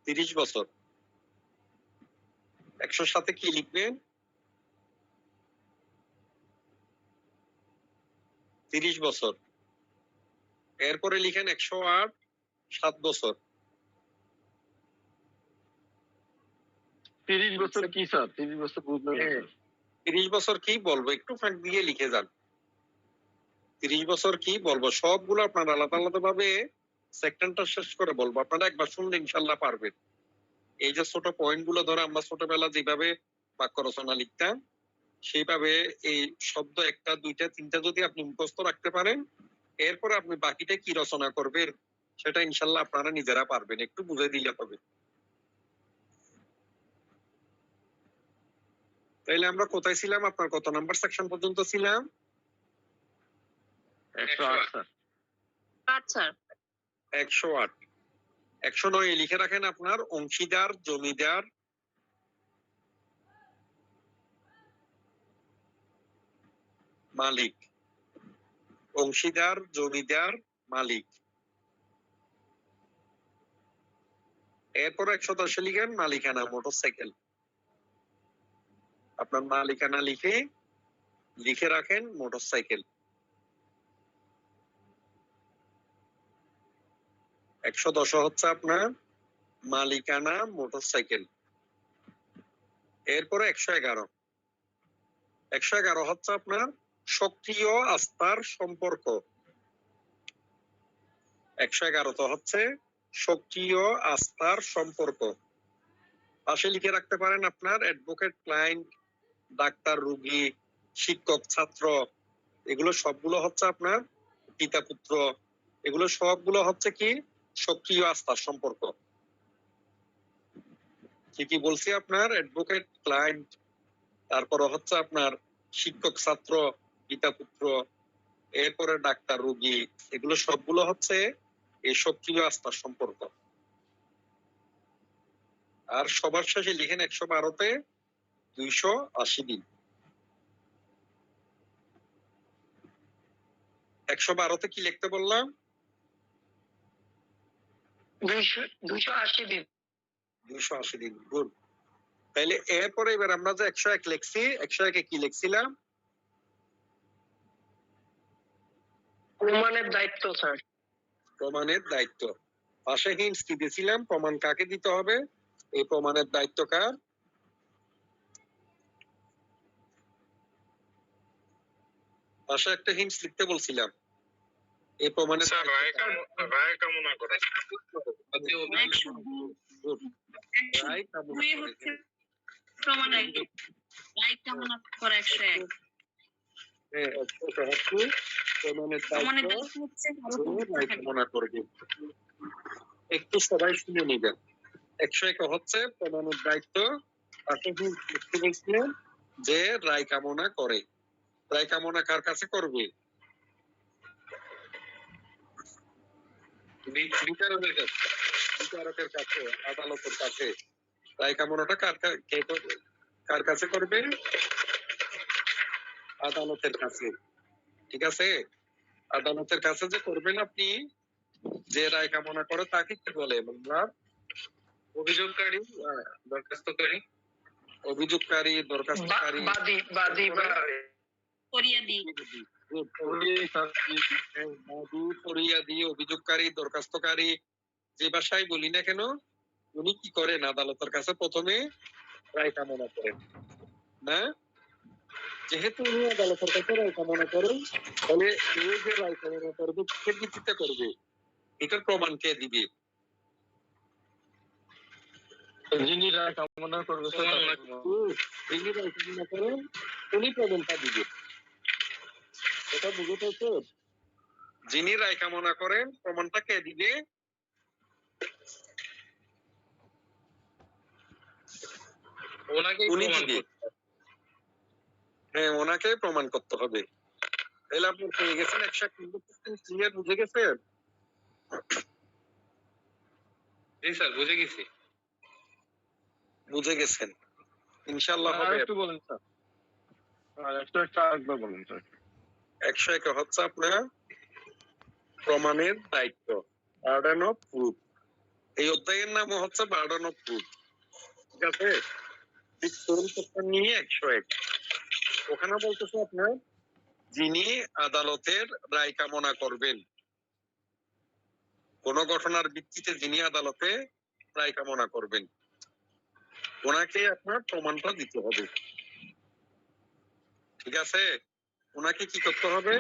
Speaker 2: 30 বছর। 107-এ কি লিখবেন? 30 বছর। এরপরে লিখেন 108, 7 বছর।
Speaker 9: 30 বছর কি স্যার? 30 বছর বুঝলাম না স্যার।
Speaker 2: 30 বছর কি বলবো, একটু ফাঁক দিয়ে লিখে যান। 30 বছর কি বলবো, সবগুলো আপনার আলাদা আলাদা ভাবে সেকশনটা শেষ করে বলবো, আপনারা একবার শুনলে ইনশাল্লাহ পারবেন। এই যে ছোট পয়েন্ট গুলো ধরে আমরা ছোটবেলা যেভাবে বাক্য রচনা লিখতাম, সেইভাবে এই শব্দ একটা, দুইটা, তিনটা যদি আপনি মুখস্থ রাখতে পারেন, এরপরে আপনি বাকিটা কি রচনা করবেন সেটা ইনশাল্লাহ আপনারা নিজেরা পারবেন, একটু বুঝে দিলে হবে। তাইলে আমরা কোথায় ছিলাম? আপনার কত নাম্বার সেকশন পর্যন্ত ছিলাম?
Speaker 9: 108 স্যার।
Speaker 4: আচ্ছা
Speaker 2: 108। 109 লিখে রাখেন আপনার অংশীদার, জমিদার, মালিক। অংশীদার, জমিদার, মালিক। এরপর 110 লিখেন মালিকানা মোটরসাইকেল। আপনার মালিকানা লিখে রাখেন মোটরসাইকেল। 110 হচ্ছে আপনার মালিকানা মোটরসাইকেল। এরপরে 111। 111 হচ্ছে আপনার সক্রিয় আস্থার সম্পর্ক। 111 তো হচ্ছে সক্রিয় আস্থার সম্পর্ক। পাশে লিখে রাখতে পারেন আপনার অ্যাডভোকেট ক্লায়েন্ট, ডাক্তার রোগী, শিক্ষক ছাত্র, এগুলো সবগুলো হচ্ছে আপনার পিতা পুত্র, এগুলো সবগুলো হচ্ছে কি সক্রিয় আস্থার সম্পর্ক। কি বলছি? আপনার অ্যাডভোকেট ক্লায়েন্ট, তারপরে হচ্ছে আপনার শিক্ষক ছাত্র, পিতা পুত্র, এরপরে ডাক্তার রোগী, এগুলো সবগুলো হচ্ছে এই সক্রিয় আস্থার সম্পর্ক। আর সবার শেষে লিখেন 112-তে 280 দিন। 112-তে কি লিখতে বললাম?
Speaker 3: 280 দিন।
Speaker 2: 280 দিন, গুড। তাইলে এরপরে এবার আমরা যে 101 লিখছি, 101-এ কি লিখছিলাম?
Speaker 3: প্রমাণের দায়িত্ব স্যার।
Speaker 2: প্রমাণের দায়িত্ব। পাশে হিন্টস কি দিয়েছিলাম? প্রমাণ কাকে দিতে হবে, এই প্রমাণের দায়িত্ব কার? পাশে একটা হিন্টস লিখতে বলছিলাম, এই প্রমাণের
Speaker 5: স্যার রায় কামনা করে।
Speaker 2: রায় কামনা
Speaker 6: দুই
Speaker 2: করে।
Speaker 6: হচ্ছে প্রমাণ রায় কামনা করে 101।
Speaker 2: হ্যাঁ, এটা হচ্ছে প্রমাণের
Speaker 6: প্রমাণের
Speaker 2: দায়িত্ব,
Speaker 6: দায়িত্ব হচ্ছে
Speaker 2: রায় কামনা করে। একটু সবাই শুনে নিবেন। 101 হচ্ছে প্রমাণের দায়িত্ব, তাকে লিখতে বলছিলেন যে রায় কামনা করে। রায় কামনা কার কাছে করবে? বিচারকের কাছে, বিচারকের কাছে, আদালতের কাছে। রায় কামনাটা কার কাছে করবে? আদালতের কাছে, ঠিক আছে। আদালতের কাছে যে করবেন আপনি, যে রায় কামনা করে তাকে কি বলে? আমরা
Speaker 8: অভিযোগকারী, দরখাস্তকারী,
Speaker 2: অভিযোগকারী, দরখাস্তকারী,
Speaker 3: বাদী বা
Speaker 6: ফরিয়াদি।
Speaker 2: ফরিয়াদি, অভিযোগকারী, দরখাস্তকারী, যে ভাষায় বলি না কেন, উনি কি করেন? আদালতের কাছে প্রথমে রায় কামনা করেন না। যেহেতু উনি আদালতের কাছে রায় কামনা করেন, তাহলে এই যে রায় কামনা করবে, কিসের ভিত্তিতে করবে, এটার প্রমাণ কে দিবে?
Speaker 9: যিনি রায় কামনা করবে
Speaker 8: প্রমাণ
Speaker 9: সেটা
Speaker 8: ওনাকে
Speaker 2: যিনি রায় কামনা করেন উনি প্রমাণটা দিবে। এটা বুঝে পেয়েছো? যিনি রায় কামনা করেন প্রমাণটা কে দিবে?
Speaker 8: ওনাকেই
Speaker 2: উনি
Speaker 8: প্রমাণ
Speaker 2: দিবে।
Speaker 8: করতে হবে।
Speaker 2: হ্যাঁ, ওনাকে প্রমাণ করতে হবে। তাহলে আপনি পেয়ে গেছেন 100% ক্লিয়ার, বুঝে গেছেন?
Speaker 8: জি স্যার, বুঝে গেছি।
Speaker 2: বুঝে গেছেন, ইনশাআল্লাহ
Speaker 9: আর
Speaker 2: হবে।
Speaker 9: একটু বলেন স্যার, আর একটা আরেকবার বলেন স্যার।
Speaker 2: 101 হচ্ছে আপনার প্রমাণের দায়িত্ব, বার্ডেন অফ প্রুফ। এই অধ্যায়ের নাম হচ্ছে বার্ডেন অফ প্রুফ, ঠিক আছে? ঠিক তরুণ প্রস্তাব নিয়ে 101। ওখানে বলতেছে আপনার যিনি আদালতের রায় কামনা করবেন, কোন ঘটনার ভিত্তিতে যিনি আদালতে রায় কামনা করবেন, ওনাকে আপনার প্রমাণটা দিতে হবে, ঠিক আছে? ওনাকে কি করতে হবে?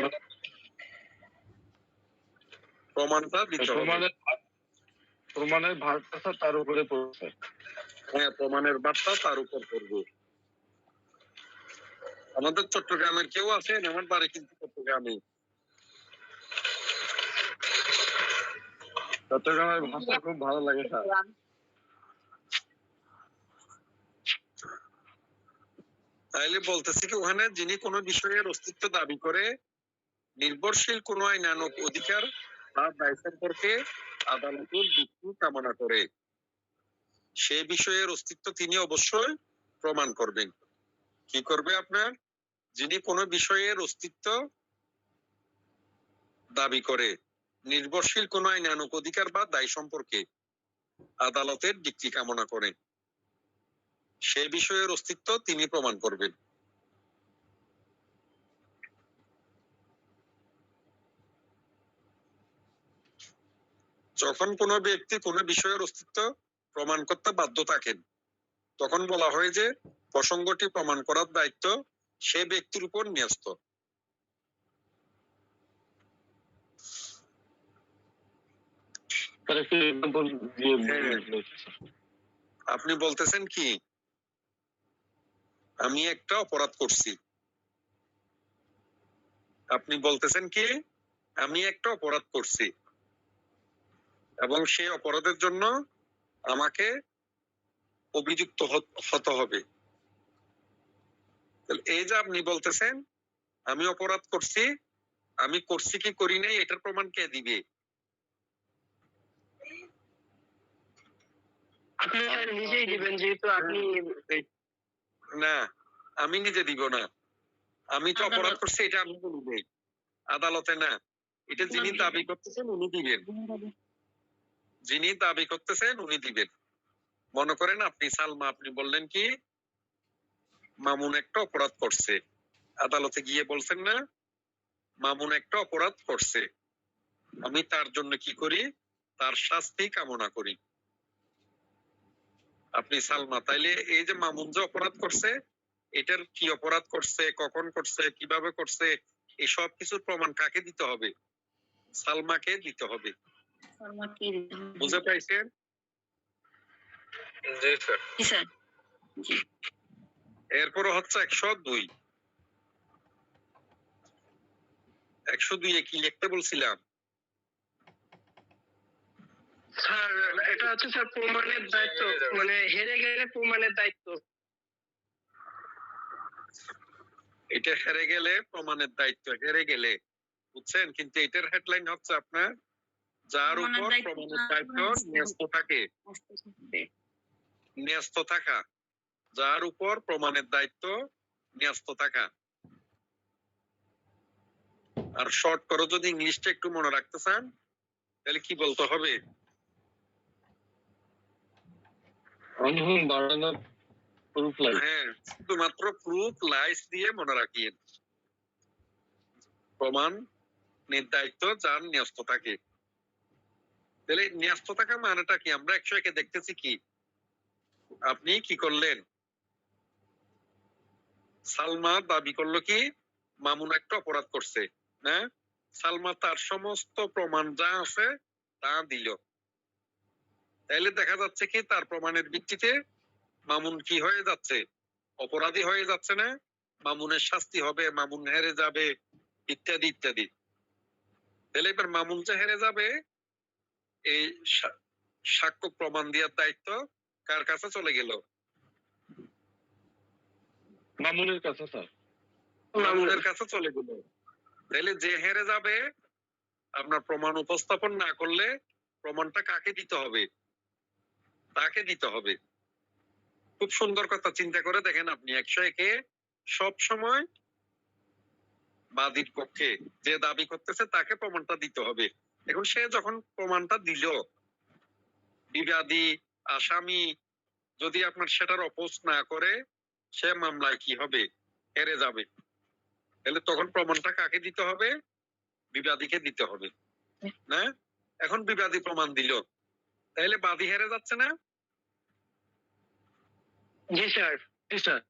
Speaker 2: প্রমাণটা দিতে হবে।
Speaker 9: প্রমাণের ভারটা স্যার তার উপরে পড়ছে।
Speaker 2: হ্যাঁ, প্রমাণের বার্তা তার উপর পড়বে। আমাদের চট্টগ্রামের কেউ আছেন? আমার বাড়ি কিন্তু চট্টগ্রামে।
Speaker 9: চট্টগ্রামের ভাষা খুব ভালো লাগে স্যার।
Speaker 2: তাইলে বলতেছি কি, ওখানে যিনি কোনো বিষয়ের অস্তিত্ব দাবি করে নির্ভরশীল কোনো আইনানুগ অধিকার বা দায় সম্পর্কে আদালতের যুক্তি কামনা করে, সে বিষয়ের অস্তিত্ব তিনি অবশ্যই প্রমাণ করবেন। কি করবে আপনার? যিনি কোনো বিষয়ের অস্তিত্ব দাবি করে নির্ভরশীল কোনো আইনানুগ অধিকার বা দায় সম্পর্কে আদালতের যুক্তি কামনা করেন, সে বিষয়ের অস্তিত্ব তিনি প্রমাণ করবেন। যখন কোনো ব্যক্তি কোনো বিষয়ের অস্তিত্ব প্রমাণ করতে বাধ্য থাকেন, তখন বলা হয় যে প্রসঙ্গটি প্রমাণ করার দায়িত্ব সে ব্যক্তির উপর ন্যস্ত।
Speaker 9: স্যার একটু এক্সাম্পল দিয়ে
Speaker 2: আপনি বলতেছেন কি, আমি একটা অপরাধ করছি। আপনি বলতেছেন কি, আমি একটা অপরাধ করছি এবং সেই অপরাধের জন্য আমাকে অভিযুক্ত হতে হবে। এই যে আপনি বলতেছেন আমি অপরাধ করছি, আমি করছি কি করি নাই এটার প্রমাণ কে দিবে?
Speaker 3: আপনি স্যার নিজেই দিবেন, যেহেতু আপনি
Speaker 2: না, আমি নিজে দিব না। আমি তো অপরাধ
Speaker 6: আদালত।
Speaker 2: করছি এটা আমি বলবো, আদালতে না। এটা যিনি দাবি করতেছেন উনি দিবেন, যিনি দাবি করতেছেন উনি দিবেন। মনে করেন আপনি সালমা, আপনি বললেন কি মামুন একটা অপরাধ করছে, আদালতে গিয়ে বলছেন না মামুন একটা অপরাধ করছে, আমি তার জন্য কি করি? তার শাস্তি কামনা করি। আপনি সালমা, তাইলে এই যে মামুন যে অপরাধ করছে, এটার কি অপরাধ করছে, কখন করছে, কিভাবে করছে, এই সব কিছুর প্রমাণ কাকে দিতে হবে? সালমাকে দিতে হবে। বুঝে পাইছেন?
Speaker 5: জি স্যার।
Speaker 6: জি স্যার। জি।
Speaker 2: এরপরে হচ্ছে 102। 102 কি লিখতে বলছিলাম?
Speaker 3: স্যার এটা হচ্ছে স্যার প্রমাণের দায়িত্ব, মানে হেরে গেলে প্রমাণের দায়িত্ব।
Speaker 2: এটা হেরে গেলে প্রমাণের দায়িত্ব, হেরে গেলে, বুঝছেন? কিন্তু এটার হেডলাইন হচ্ছে আপনার যার উপর প্রমাণের দায়িত্ব ন্যস্ত থাকে, ন্যস্ত থাকা, যার উপর প্রমাণের দায়িত্ব ন্যস্ত থাকা। আর শর্ট করে যদি ইংলিশটা একটু মনে রাখতে চান তাহলে কি বলতে হবে? হ্যাঁ, শুধুমাত্র প্রুফ লাইস দিয়ে মনে রাখিয়ে, প্রমাণ দায়িত্ব যার ন্যস্ত থাকে। তাহলে ন্যস্ত থাকা মানেটা কি? আমরা 101 দেখতেছি কি, আপনি কি করলেন? সালমা দাবি করলো কি মামুন একটা অপরাধ করছে, না? সালমা তার সমস্ত প্রমাণ যা আছে তা দিল। তাইলে দেখা যাচ্ছে কি তার প্রমাণের ভিত্তিতে মামুন কি হয়ে যাচ্ছে, অপরাধী হয়ে যাচ্ছে না, মামুনের শাস্তি হবে, মামুন হেরে যাবে, ইত্যাদি ইত্যাদি। তাহলে এবার মামুন যে হেরে যাবে, এই সাক্ষ্য প্রমাণ দেওয়ার দায়িত্ব কার কাছে চলে গেল?
Speaker 9: মামুনের কাছে স্যার।
Speaker 2: মামুনের কাছে চলে গেল। তাহলে যে হেরে যাবে আপনার প্রমাণ উপস্থাপন না করলে প্রমাণটা কাকে দিতে হবে? তাকে দিতে হবে। খুব সুন্দর কথা চিন্তা করে দেখেন আপনি, 101-এ সব সময় বাদীর পক্ষে যে দাবি করতেছে তাকে প্রমাণটা দিতে হবে। এখন সে যখন প্রমাণটা দিল, বিবাদী আসামি যদি আপনার সেটার অপোজ না করে, সে মামলায় কি হবে? হেরে যাবে। তাহলে তখন প্রমাণটা কাকে দিতে হবে? বিবাদীকে দিতে হবে না? এখন বিবাদী প্রমাণ দিল, তাহলে বাদী হেরে যাচ্ছে না?
Speaker 3: জি স্যার।
Speaker 9: জি স্যার।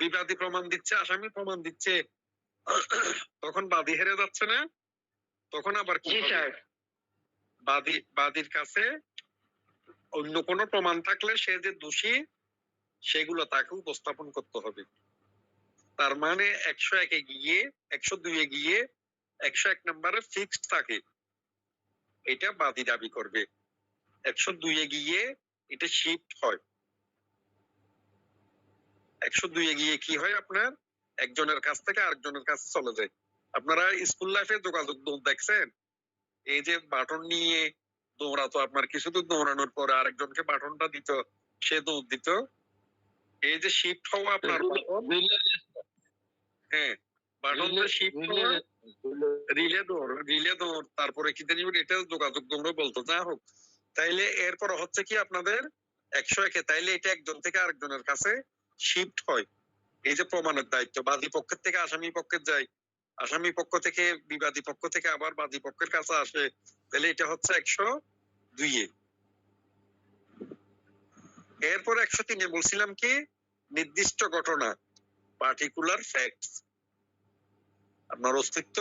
Speaker 2: বিবাদী প্রমাণ দিচ্ছে, আসামি প্রমাণ দিচ্ছে, তখন বাদী হেরে যাচ্ছে না? তখন আবার কি
Speaker 3: জি
Speaker 2: হবে?
Speaker 3: স্যার।
Speaker 2: বাদীর কাছে অন্য কোনো প্রমাণ থাকলে সে যে দোষী সেগুলো তাকে উপস্থাপন করতে হবে। তার মানে 101-এ গিয়ে 102-এ গিয়ে 101 নম্বরে ফিক্সড থাকে, এটা বাদী দাবি করবে। 102-এ গিয়ে এটা শিফট হয়। 102-এ গিয়ে কি হয় আপনার? একজনের কাছ থেকে আরেকজনের কাছে চলে যায়। আপনারা স্কুল লাইফে যোগাযোগ দৌড় দেখছেন? এই যে বাটন নিয়ে দৌড়াতো, আপনার কিছু দূর দৌড়ানোর পরে আরেকজনকে বাটনটা দিত, সে দৌড় দিত। এই যে শিফট হওয়া আপনার বাটন, হ্যাঁ বাটনটা শিফট হওয়া, রিলে দৌড়, তারপরে কি জানি এটা যোগাযোগ দৌড় বলতো, যা হোক। তাইলে এরপর হচ্ছে কি আপনাদের 101-এ, তাইলে এটা একজন থেকে আরেকজনের কাছে শিফট হয়। এই যে প্রমাণের দায়িত্ব বাদী পক্ষের থেকে আসামি পক্ষের যায়, আসামি পক্ষ থেকে বিবাদী পক্ষ থেকে আবার বাদী পক্ষের কাছে আসে, তাহলে এটা হচ্ছে 102-এ। এরপর 103-এ বলছিলাম কি, নির্দিষ্ট ঘটনা, পার্টিকুলার ফ্যাক্টস। আপনার অস্তিত্ব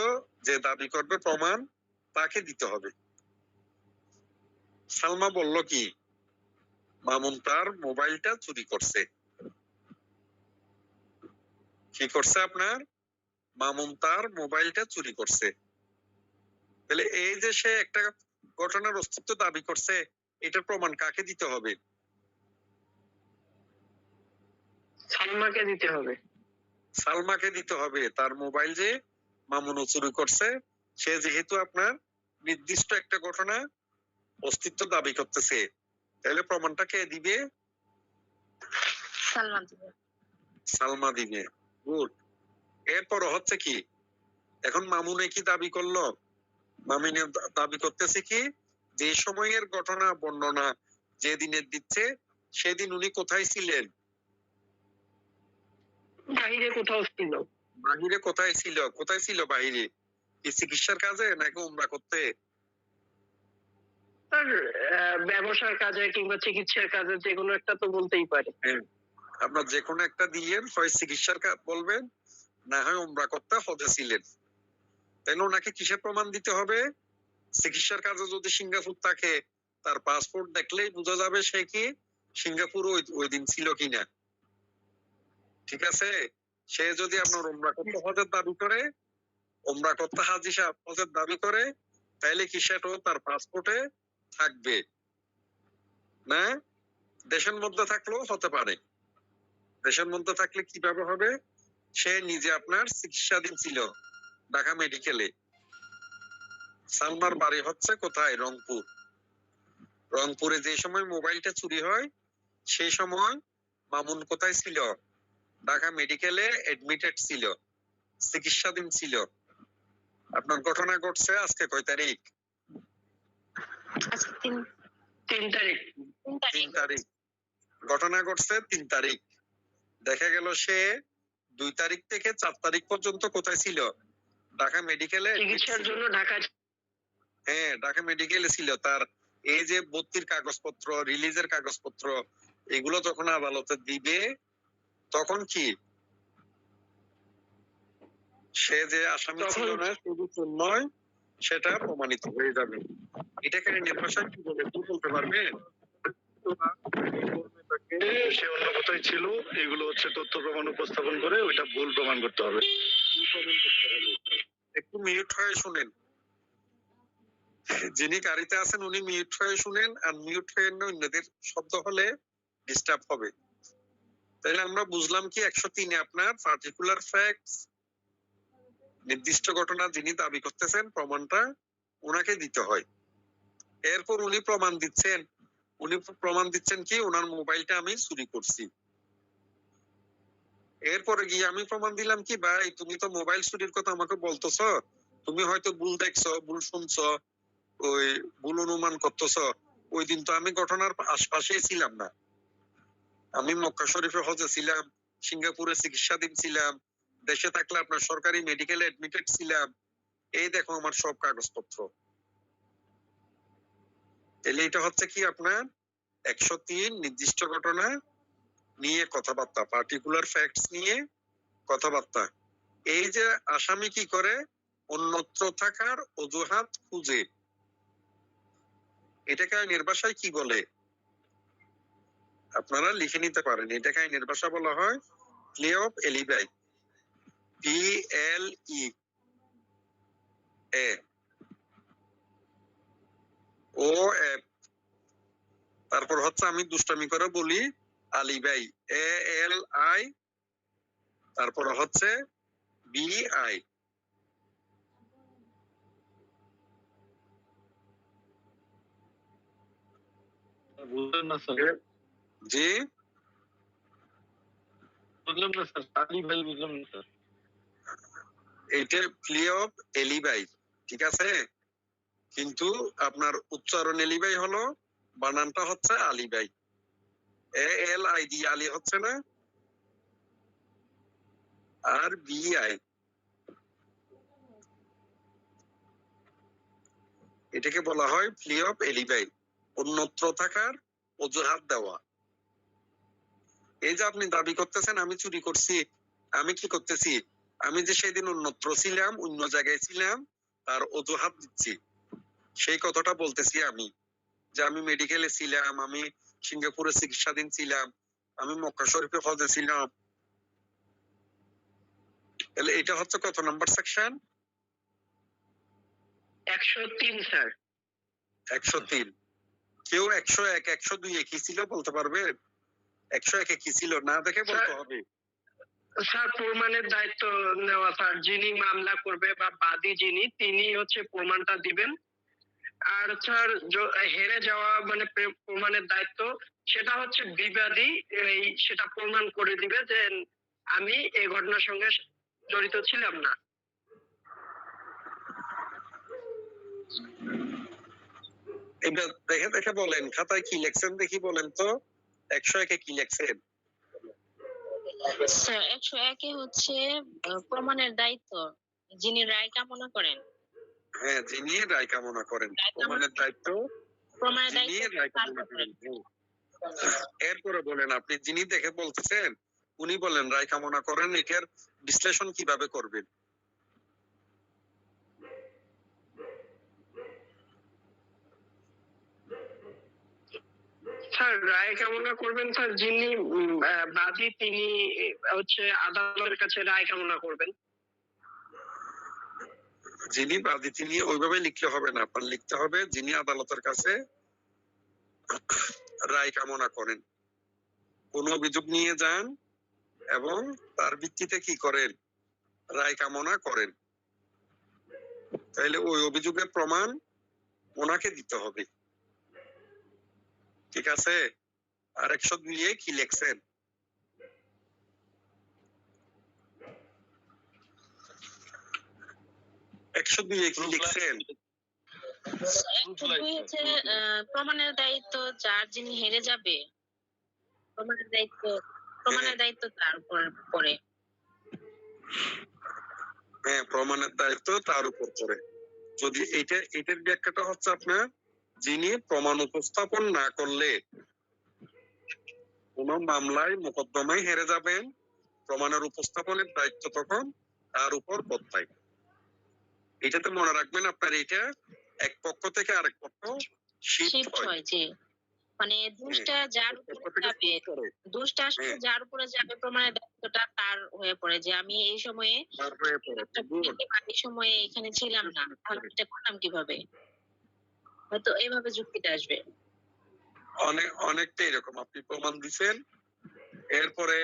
Speaker 2: যে দাবি করবে প্রমাণ তাকে দিতে হবে। সালমা বলল কি, মামুন তার মোবাইলটা চুরি করছে। কি করছে আপনার? মামুন তার মোবাইলটা চুরি করছে। তাহলে এই যে সে একটা ঘটনার অস্তিত্ব দাবি করছে, এটার প্রমাণ কাকে দিতে হবে?
Speaker 3: সালমাকে দিতে হবে।
Speaker 2: সালমাকে দিতে হবে। তার মোবাইল যে মামুনও চুরি করছে, সে যেহেতু আপনার নির্দিষ্ট একটা ঘটনা অস্তিত্ব দাবি করতেছে, তাহলে প্রমাণটা কে দিবে?
Speaker 4: সালমান দিবে।
Speaker 2: সালমা দিবে। গুড। এরপর হচ্ছে কি, এখন মামুনে কি দাবি করলো? মামিনে দাবি করতেছে কি, যে সময়ের ঘটনা বর্ণনা যে দিনের দিচ্ছে, সেদিন উনি কোথায় ছিলেন?
Speaker 3: বাহিরে কোথাও ছিল।
Speaker 2: বাহিরে কোথায় ছিল? কোথায় ছিল বাহিরে? কি চিকিৎসার কাজে নাকি উমরা করতে?
Speaker 3: স্যার ব্যবসার কাজে কিংবা চিকিৎসার কাজে যে কোনো একটা তো বলতেই পারে।
Speaker 2: আপনার যে কোনো একটা দিয়ে হয় চিকিৎসার বলবেন, না হয় উমরা করতে হজে ছিলেন। তাহলে ওনাকে কিসের প্রমাণ দিতে হবে? চিকিৎসার কাজে যদি সিঙ্গাপুর থাকে, তার পাসপোর্ট দেখলেই বোঝা যাবে সে কি সিঙ্গাপুর ওই দিন ছিল কিনা। ঠিক আছে? সে যদি আপনার উমরা করতে হজের দাবি করে, উমরা করতে হাজি সাহেব হজের দাবি করে, তাইলে কি সেটাও তার পাসপোর্টে থাকবে না? দেশের মধ্যে থাকলেও হতে পারে। দেশের মধ্যে থাকলে কিভাবে হবে? সে নিজে আপনার চিকিৎসাধীন ছিল ঢাকা মেডিকেলে। সালমার বাড়ি হচ্ছে কোথায়? রংপুর। রংপুরে যে সময় মোবাইলটা চুরি হয়, সেই সময় মামুন কোথায় ছিল? ঢাকা মেডিকেলে অ্যাডমিটেড ছিল, চিকিৎসাধীন ছিল। আপনার ঘটনা ঘটছে আজকে কয় তারিখ?
Speaker 4: আজকে
Speaker 3: 3 তারিখ।
Speaker 2: 3 তারিখ। ঘটনা ঘটছে 3 তারিখ। দেখা গেল সে 2 তারিখ থেকে 4 তারিখ পর্যন্ত কোথায় ছিল? ঢাকা মেডিকেলে
Speaker 3: চিকিৎসার জন্য ঢাকা।
Speaker 2: হ্যাঁ, ঢাকা মেডিকেলে ছিল। তার এই যে ভর্তির কাগজপত্র, রিলিজের কাগজপত্র, এগুলো যখন আদালতে দিবে, তখন কি সে যে আসামি ছিল না, শুধু নয়, সেটা প্রমাণিত হয়ে যাবে। এটাকে নির্বাচন কি বলে, কি বলতে পারবেন?
Speaker 10: সে অন্য কোথায় ছিল, এগুলো হচ্ছে তথ্য প্রমাণ উপস্থাপন করে ওইটা ভুল প্রমাণ করতে হবে।
Speaker 2: একটু মিউট হয়ে শুনেন, যিনি গাড়িতে আছেন উনি মিউট হয়ে শুনেন, আর মিউট হয়ে অন্যদের শব্দ হলে ডিস্টার্ব হবে। তাহলে আমরা বুঝলাম কি 103-এ আপনার পার্টিকুলার ফ্যাক্টস, নির্দিষ্ট ঘটনা যিনি দাবি করতেছেন প্রমাণটা ওনাকে দিতে হয়। এরপর উনি প্রমাণ দিচ্ছেন কি ওনার মোবাইলটা আমি চুরি করছি। এরপরে গিয়ে আমি প্রমাণ দিলাম কি ভাই তুমি তো মোবাইল চুরির কথা আমাকে বলতেছ, তুমি হয়তো ভুল দেখছো, ভুল শুনছো, ওই ভুল অনুমান করতেছো। ওই দিন তো আমি ঘটনার আশপাশেই ছিলাম না, আমি মক্কা শরীফে হজে ছিলাম, সিঙ্গাপুরে চিকিৎসাধীন ছিলাম, দেশে থাকলে আপনার সরকারি মেডিকেলে অ্যাডমিটেড ছিলাম, এই দেখো আমার সব কাগজপত্র। তাহলে এটা হচ্ছে কি আপনার 103 নির্দিষ্ট ঘটনা নিয়ে কথাবার্তা, পার্টিকুলার ফ্যাক্টস নিয়ে কথাবার্তা। এই যে আসামি কি করে, অন্যত্র থাকার অজুহাত খুঁজে, এটাকে আইনের ভাষায় কি বলে আপনারা লিখে নিতে পারেন। এটাকে আইনের ভাষা বলা হয় প্লে অফ এলিবাই, PLE OF। তারপর হচ্ছে আমি দুষ্টামি করে বলি আলিবাই, ALI, তারপর হচ্ছে BI।
Speaker 9: বুঝলেন না স্যার?
Speaker 2: জি
Speaker 9: বুঝলাম না স্যার, আলী ভাই বুঝলাম না স্যার।
Speaker 2: এইটা প্লে অফ এলিবাই, ঠিক আছে, কিন্তু আপনার উচ্চারণ এলিবাই হলো, বানানটা হচ্ছে আলিবাই। ALI দিয়ে আলী হচ্ছে না, আর BI, এটাকে বলা হয় প্লে অফ এলিবাই, অন্যত্র থাকার অজুহাত দেওয়া। এই যে আপনি দাবি করতেছেন আমি চুরি করছি, আমি কি করতেছি, আমি যে সেদিন অন্যত্র ছিলাম, অন্য জায়গায় ছিলাম, তার অজুহাত দিচ্ছি। সেই কথাটা বলতেছি আমি, যে আমি মেডিকেলে ছিলাম, আমি সিঙ্গাপুরে চিকিৎসাধীন ছিলাম, আমি মক্কা শরীফে হজে ছিলাম। তাহলে এটা হচ্ছে কত নাম্বার সেকশন?
Speaker 3: 103 স্যার।
Speaker 2: 103। কেউ 101, 102 কি ছিল বলতে পারবে? 101 কি ছিল না দেখে বলতে হবে।
Speaker 3: স্যার প্রমাণের দায়িত্ব নেওয়া স্যার, যিনি মামলা করবে বা বাদী যিনি, তিনি হচ্ছে প্রমাণটা দিবেন। আর স্যার হেরে যাওয়া মানে প্রমাণের দায়িত্ব সেটা হচ্ছে বিবাদী, এই সেটা প্রমাণ করে দিবে যে আমি এই ঘটনার সঙ্গে জড়িত ছিলাম না।
Speaker 2: এটা দেখে দেখে বলেন, খাতায় কি লেখছেন দেখি বলেন তো, 101 কি লেখছেন?
Speaker 4: স্যার 101 হচ্ছে প্রমাণের দায়িত্ব যিনি রায় কামনা করেন।
Speaker 2: হ্যাঁ, যিনি রায় কামনা করেন, প্রমাণের দায়িত্ব যিনি রায় কামনা করেন। এরপরে বলেন আপনি যিনি দেখে বলতেছেন উনি বলেন রায় কামনা করেন, এটার বিশ্লেষণ কিভাবে করবেন?
Speaker 3: স্যার রায় কামনা করবেন স্যার যিনি বাদী, তিনি হচ্ছে আদালতের কাছে রায় কামনা করবেন।
Speaker 2: যিনি বাদী তিনি ওইভাবে লিখলে হবে না, আপনার লিখতে হবে যিনি আদালতের কাছে রায় কামনা করেন, কোন অভিযোগ নিয়ে যান এবং তার ভিত্তিতে কি করেন, রায় কামনা করেন। তাহলে ওই অভিযোগের প্রমাণ ওনাকে দিতে হবে, ঠিক আছে? আর 102 কি লেখছেন?
Speaker 4: প্রমাণের দায়িত্ব যার যিনি হেরে যাবে, প্রমাণের দায়িত্ব তার উপর পড়ে।
Speaker 2: হ্যাঁ, প্রমাণের দায়িত্ব তার উপর পড়ে। যদি এটার ব্যাখ্যাটা হচ্ছে আপনার যিনি প্রমাণ উপস্থাপন না করলে কোন মামলায় মোকদ্দমায় হেরে যাবেন, প্রমাণের উপস্থাপনের দায়িত্ব তখন তার উপর বর্তায়। এটাতে মনে রাখবেন আপনার এটা এক পক্ষ থেকে আরেক পক্ষ শিফট হয়।
Speaker 4: মানে দোষটা যার উপরে যাবে, দোষটা আসলে যার উপরে যাবে প্রমাণের দায়িত্বটা তার হয়ে পড়ে, যে আমি এই সময়ে এই সময়ে এখানে ছিলাম না, তাহলে এটা করলাম কিভাবে? হয়তো এইভাবে যুক্তিটা আসবে।
Speaker 2: অনেকটা এরকম, আপনি প্রমাণ দিচ্ছেন, এরপরে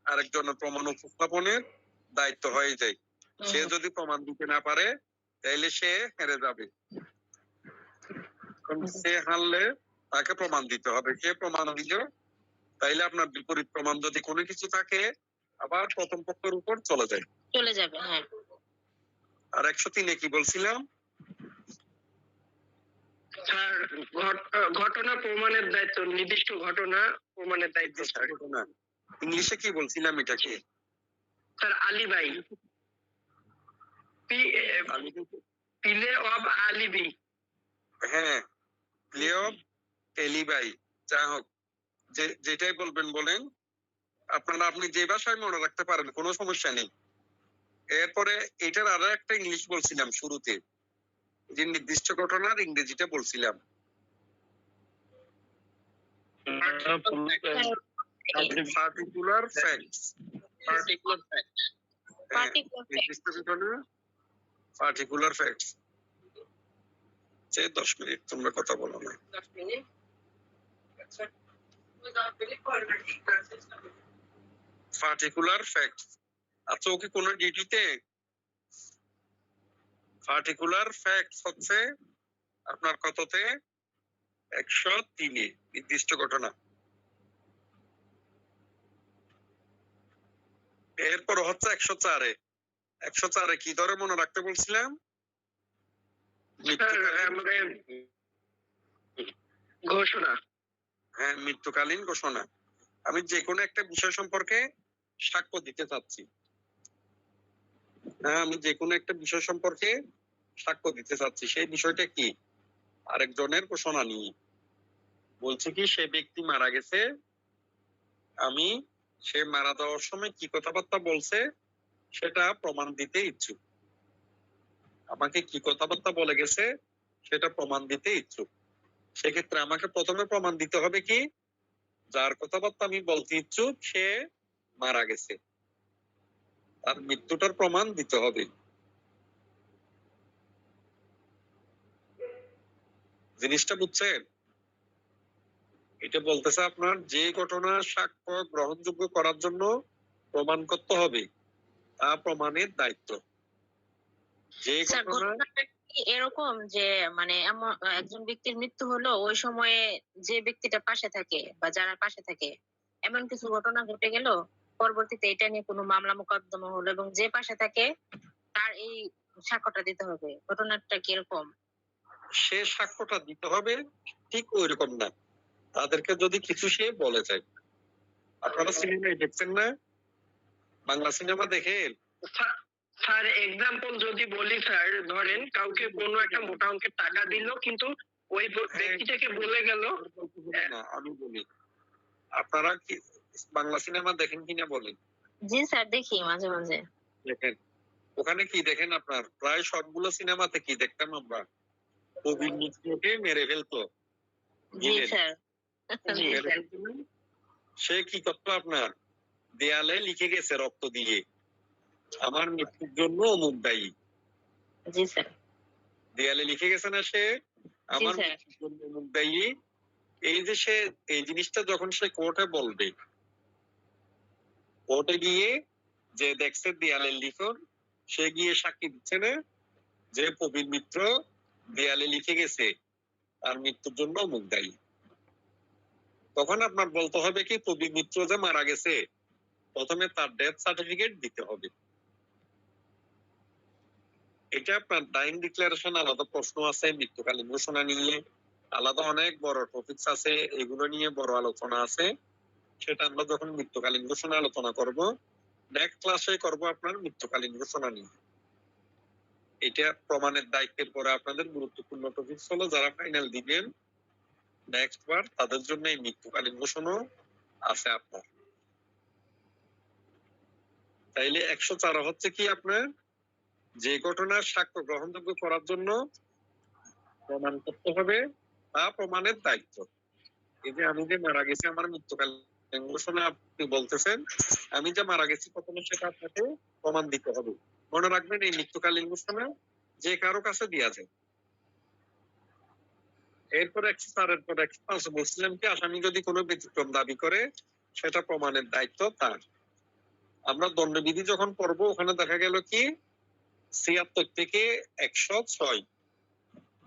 Speaker 2: আরেকজনের প্রমাণ উপস্থাপনের দায়িত্ব হয়ে যায়। সে যদি প্রমাণ দিতে না পারে তাহলে সে হেরে যাবে। সে হারলে তাকে প্রমাণ দিতে হবে। সে প্রমাণ দিল, তাইলে আপনার বিপরীত প্রমাণ যদি কোনো কিছু থাকে আবার প্রথম পক্ষের উপর
Speaker 4: চলে যাবে। হ্যাঁ।
Speaker 2: আর 103-এ কি বলছিলাম?
Speaker 3: স্যার ঘটনা প্রমাণের দায়িত্ব, নির্দিষ্ট ঘটনা প্রমাণের দায়িত্ব স্যার।
Speaker 2: ঘটনা ইংলিশে কি বলছিলাম এটাকে?
Speaker 3: Sir alibi, plea of alibi.
Speaker 2: হ্যাঁ, প্লে অফ এলিবাই, যা হোক যেটাই বলবেন বলেন, আপনি যে ভাষায় মনে রাখতে পারেন, কোনো সমস্যা নেই। এরপরে এটার আরো একটা ইংলিশ বলছিলাম শুরুতে, যে নির্দিষ্ট ঘটনার ইংরেজিটা বলছিলাম, পার্টিকুলার ফ্যাক্টস। নির্দিষ্ট ঘটনা, পার্টিকুলার ফ্যাক্টস। 10 মিনিট তোমরা কথা বলো না। Particular facts. আচ্ছা, ওকে কোন ডিউটিতে? পার্টিকুলার ফ্যাক্টস হচ্ছে আপনার কততে? 103-এ, নির্দিষ্ট ঘটনা। এরপর হচ্ছে 104-এ। 104-এ কি ধরে মনে রাখতে বলছিলাম?
Speaker 3: ঘোষণা।
Speaker 2: হ্যাঁ, মৃত্যুকালীন ঘোষণা। আমি যে কোনো একটা বিষয় সম্পর্কে সাক্ষ্য দিতে চাচ্ছি। হ্যাঁ, আমি যে কোনো একটা বিষয় সম্পর্কে সাক্ষ্য দিতে চাচ্ছি। সেই বিষয়টা কি? আরেকজনের ঘোষণা নিয়ে বলছে কি, সে ব্যক্তি মারা গেছে, আমি সে মারা যাওয়ার সময় কি কথাবার্তা বলছে সেটা প্রমাণ দিতে ইচ্ছুক। আমাকে কি কথাবার্তা বলে গেছে সেটা প্রমাণ দিতে ইচ্ছুক। সেক্ষেত্রে আমাকে প্রথমে প্রমাণ দিতে হবে কি, যার কথাবার্তা আমি বলতে ইচ্ছুক সে মারা গেছে, তার মৃত্যুটার প্রমাণ দিতে হবে। জিনিসটা বুঝছেন? এটা বলতেছে আপনার যে ঘটনার সাক্ষ্য গ্রহণযোগ্য করার জন্য প্রমাণ করতে হবে, তা প্রমাণের দায়িত্ব। যে ঘটনা
Speaker 4: এরকম যে মানে এমন একজন ব্যক্তির মৃত্যু হলো, ওই সময়ে যে ব্যক্তিটা পাশে থাকে বা যারা পাশে থাকে, এমন কিছু ঘটনা ঘটে গেল, পরবর্তীতে এটা নিয়ে কোনো মামলা মোকদ্দমা হলো এবং যে পাশে থাকে তার এই সাক্ষ্যটা দিতে হবে, ঘটনাটা কিরকম?
Speaker 2: সে সাক্ষ্যটা দিতে হবে ঠিক ওই রকম না, তাদেরকে যদি কিছু সে বলে যায়। আপনারা সিনেমায় দেখছেন না? বাংলা সিনেমা দেখেন?
Speaker 3: স্যার এক্সাম্পল যদি বলি, স্যার ধরেন কাউকে কোনো একটা মোটা অঙ্কের টাকা দিল, কিন্তু ওই ব্যক্তিটাকে বলে গেল।
Speaker 2: না, আমি বলি, আপনারা কি বাংলা সিনেমা দেখেন কিনা বলেন?
Speaker 4: জি স্যার, দেখি মাঝে মাঝে।
Speaker 2: দেখেন, ওখানে কি দেখেন? আপনার প্রায় সবগুলো সিনেমাতে কি দেখতাম আমরা? কবির মিত্রকে মেরে ফেলতো।
Speaker 4: জি স্যার।
Speaker 2: সে কি করতো? আপনার দেয়ালে লিখে গেছে রক্ত দিয়ে, আমার মৃত্যুর জন্য অমুক দায়ী।
Speaker 4: জি স্যার।
Speaker 2: দেয়ালে লিখে গেছে না সে, আমার মৃত্যুর জন্য অমুক দায়ী। এই যে সে এই জিনিসটা যখন সে কোর্টে বলবে, কোর্টে গিয়ে যে দেখছে দেয়ালের লিখন, সে গিয়ে সাক্ষী দিচ্ছে না যে প্রবীর মিত্র দেয়ালে লিখে গেছে তার মৃত্যুর জন্য অমুক দায়ী। তখন আপনার বলতে হবে কি, প্রবীর মিত্র যে মারা গেছে, প্রথমে তার ডেথ সার্টিফিকেট দিতে হবে। এটা আপনার ডাইং ডিক্লারেশন আলাদা প্রশ্ন আছে, মৃত্যুকালীন ঘোষণা নিয়ে আলাদা অনেক বড় টপিকস আছে, এগুলো নিয়ে বড় আলোচনা আছে। সেটা আমরা যখন মৃত্যুকালীন ঘোষণা আলোচনা করব, নেক্সট ক্লাসে করব আপনার মৃত্যুকালীন ঘোষণা নিয়ে। এটা প্রমাণের দায়িত্বের পরে আপনাদের গুরুত্বপূর্ণ টপিকস হলো, যারা ফাইনাল দিবেন নেক্সট বার তাদের জন্য এই মৃত্যুকালীন ঘোষণা আছে আপনার। তাইলে 104 হচ্ছে কি, আপনার যে ঘটনার সাক্ষ্য গ্রহণযোগ্য করার জন্য প্রমাণ করতে হবে, তা প্রমাণের দায়িত্ব। এই যে আমি যে মারা গেছি আমার মৃত্যুকাল ঘোষণা আপনি বলতেছেন, আমি যে মারা গেছি প্রথমে সেটা আপনাকে প্রমাণ দিতে হবে। মনে রাখবেন এই মৃত্যুকালীন ঘোষণা যে কারো কাছে দেওয়া যায়। এরপর 104 বলছিলাম কি আসামি যদি কোনো ব্যতিক্রম দাবি করে সেটা প্রমাণের দায়িত্ব তার। আমরা দণ্ডবিধি যখন পড়বো ওখানে দেখা গেল কি 76 থেকে 106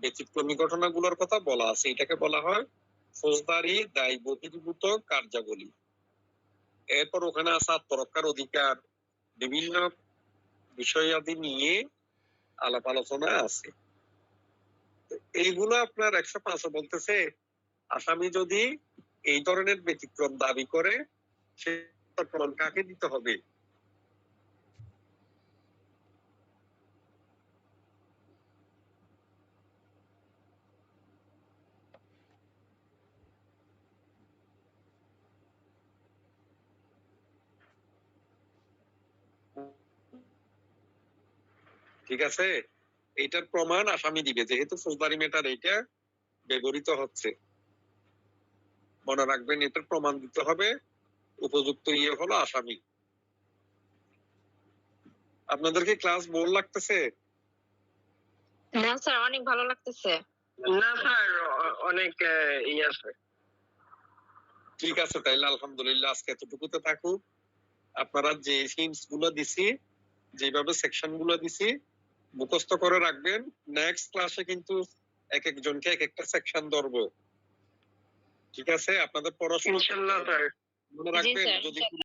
Speaker 2: ব্যতিক্রমী ঘটনাগুলোর কথা বলা আছে। এটাকে বলা হয় ফৌজদারি দায় বহির্ভূত কার্যাবলী। এরপর ওখানে আছে আত্মরক্ষার অধিকার, বিভিন্ন বিষয়াদি নিয়ে আলাপ আলোচনা আছে। এইগুলো আপনার 105 বলতেছে আসামি যদি এই ধরনের ব্যতিক্রম দাবি করে সে প্রমাণ কাকে দিতে হবে? ঠিক আছে, এইটার প্রমাণ আসামি দিবে, যেহেতু ফৌজদারি ম্যাটার এইটা ব্যবহৃত হচ্ছে। মনে রাখবেন এটার প্রমাণ দিতে হবে উপযুক্ত হলো আসামি। আপনাদেরকে ক্লাস বোর লাগতেছে?
Speaker 4: না স্যার, অনেক ভালো লাগতেছে।
Speaker 3: না স্যার, অনেক আছে।
Speaker 2: ঠিক আছে, তাইলে আলহামদুলিল্লাহ আজকে এতটুকুতে থাকুক। আপনারা যে হিন্টস গুলো দিছি, যেভাবে সেকশন গুলো দিছি মুখস্থ করে রাখবেন। নেক্সট ক্লাসে কিন্তু এক একজনকে এক একটা সেকশন ধরবো। ঠিক আছে, আপনাদের পড়াশোনা
Speaker 3: ইনশাআল্লাহ স্যার।
Speaker 2: মনে রাখবেন
Speaker 4: জি স্যার,
Speaker 2: যদি
Speaker 4: ইনশাআল্লাহ।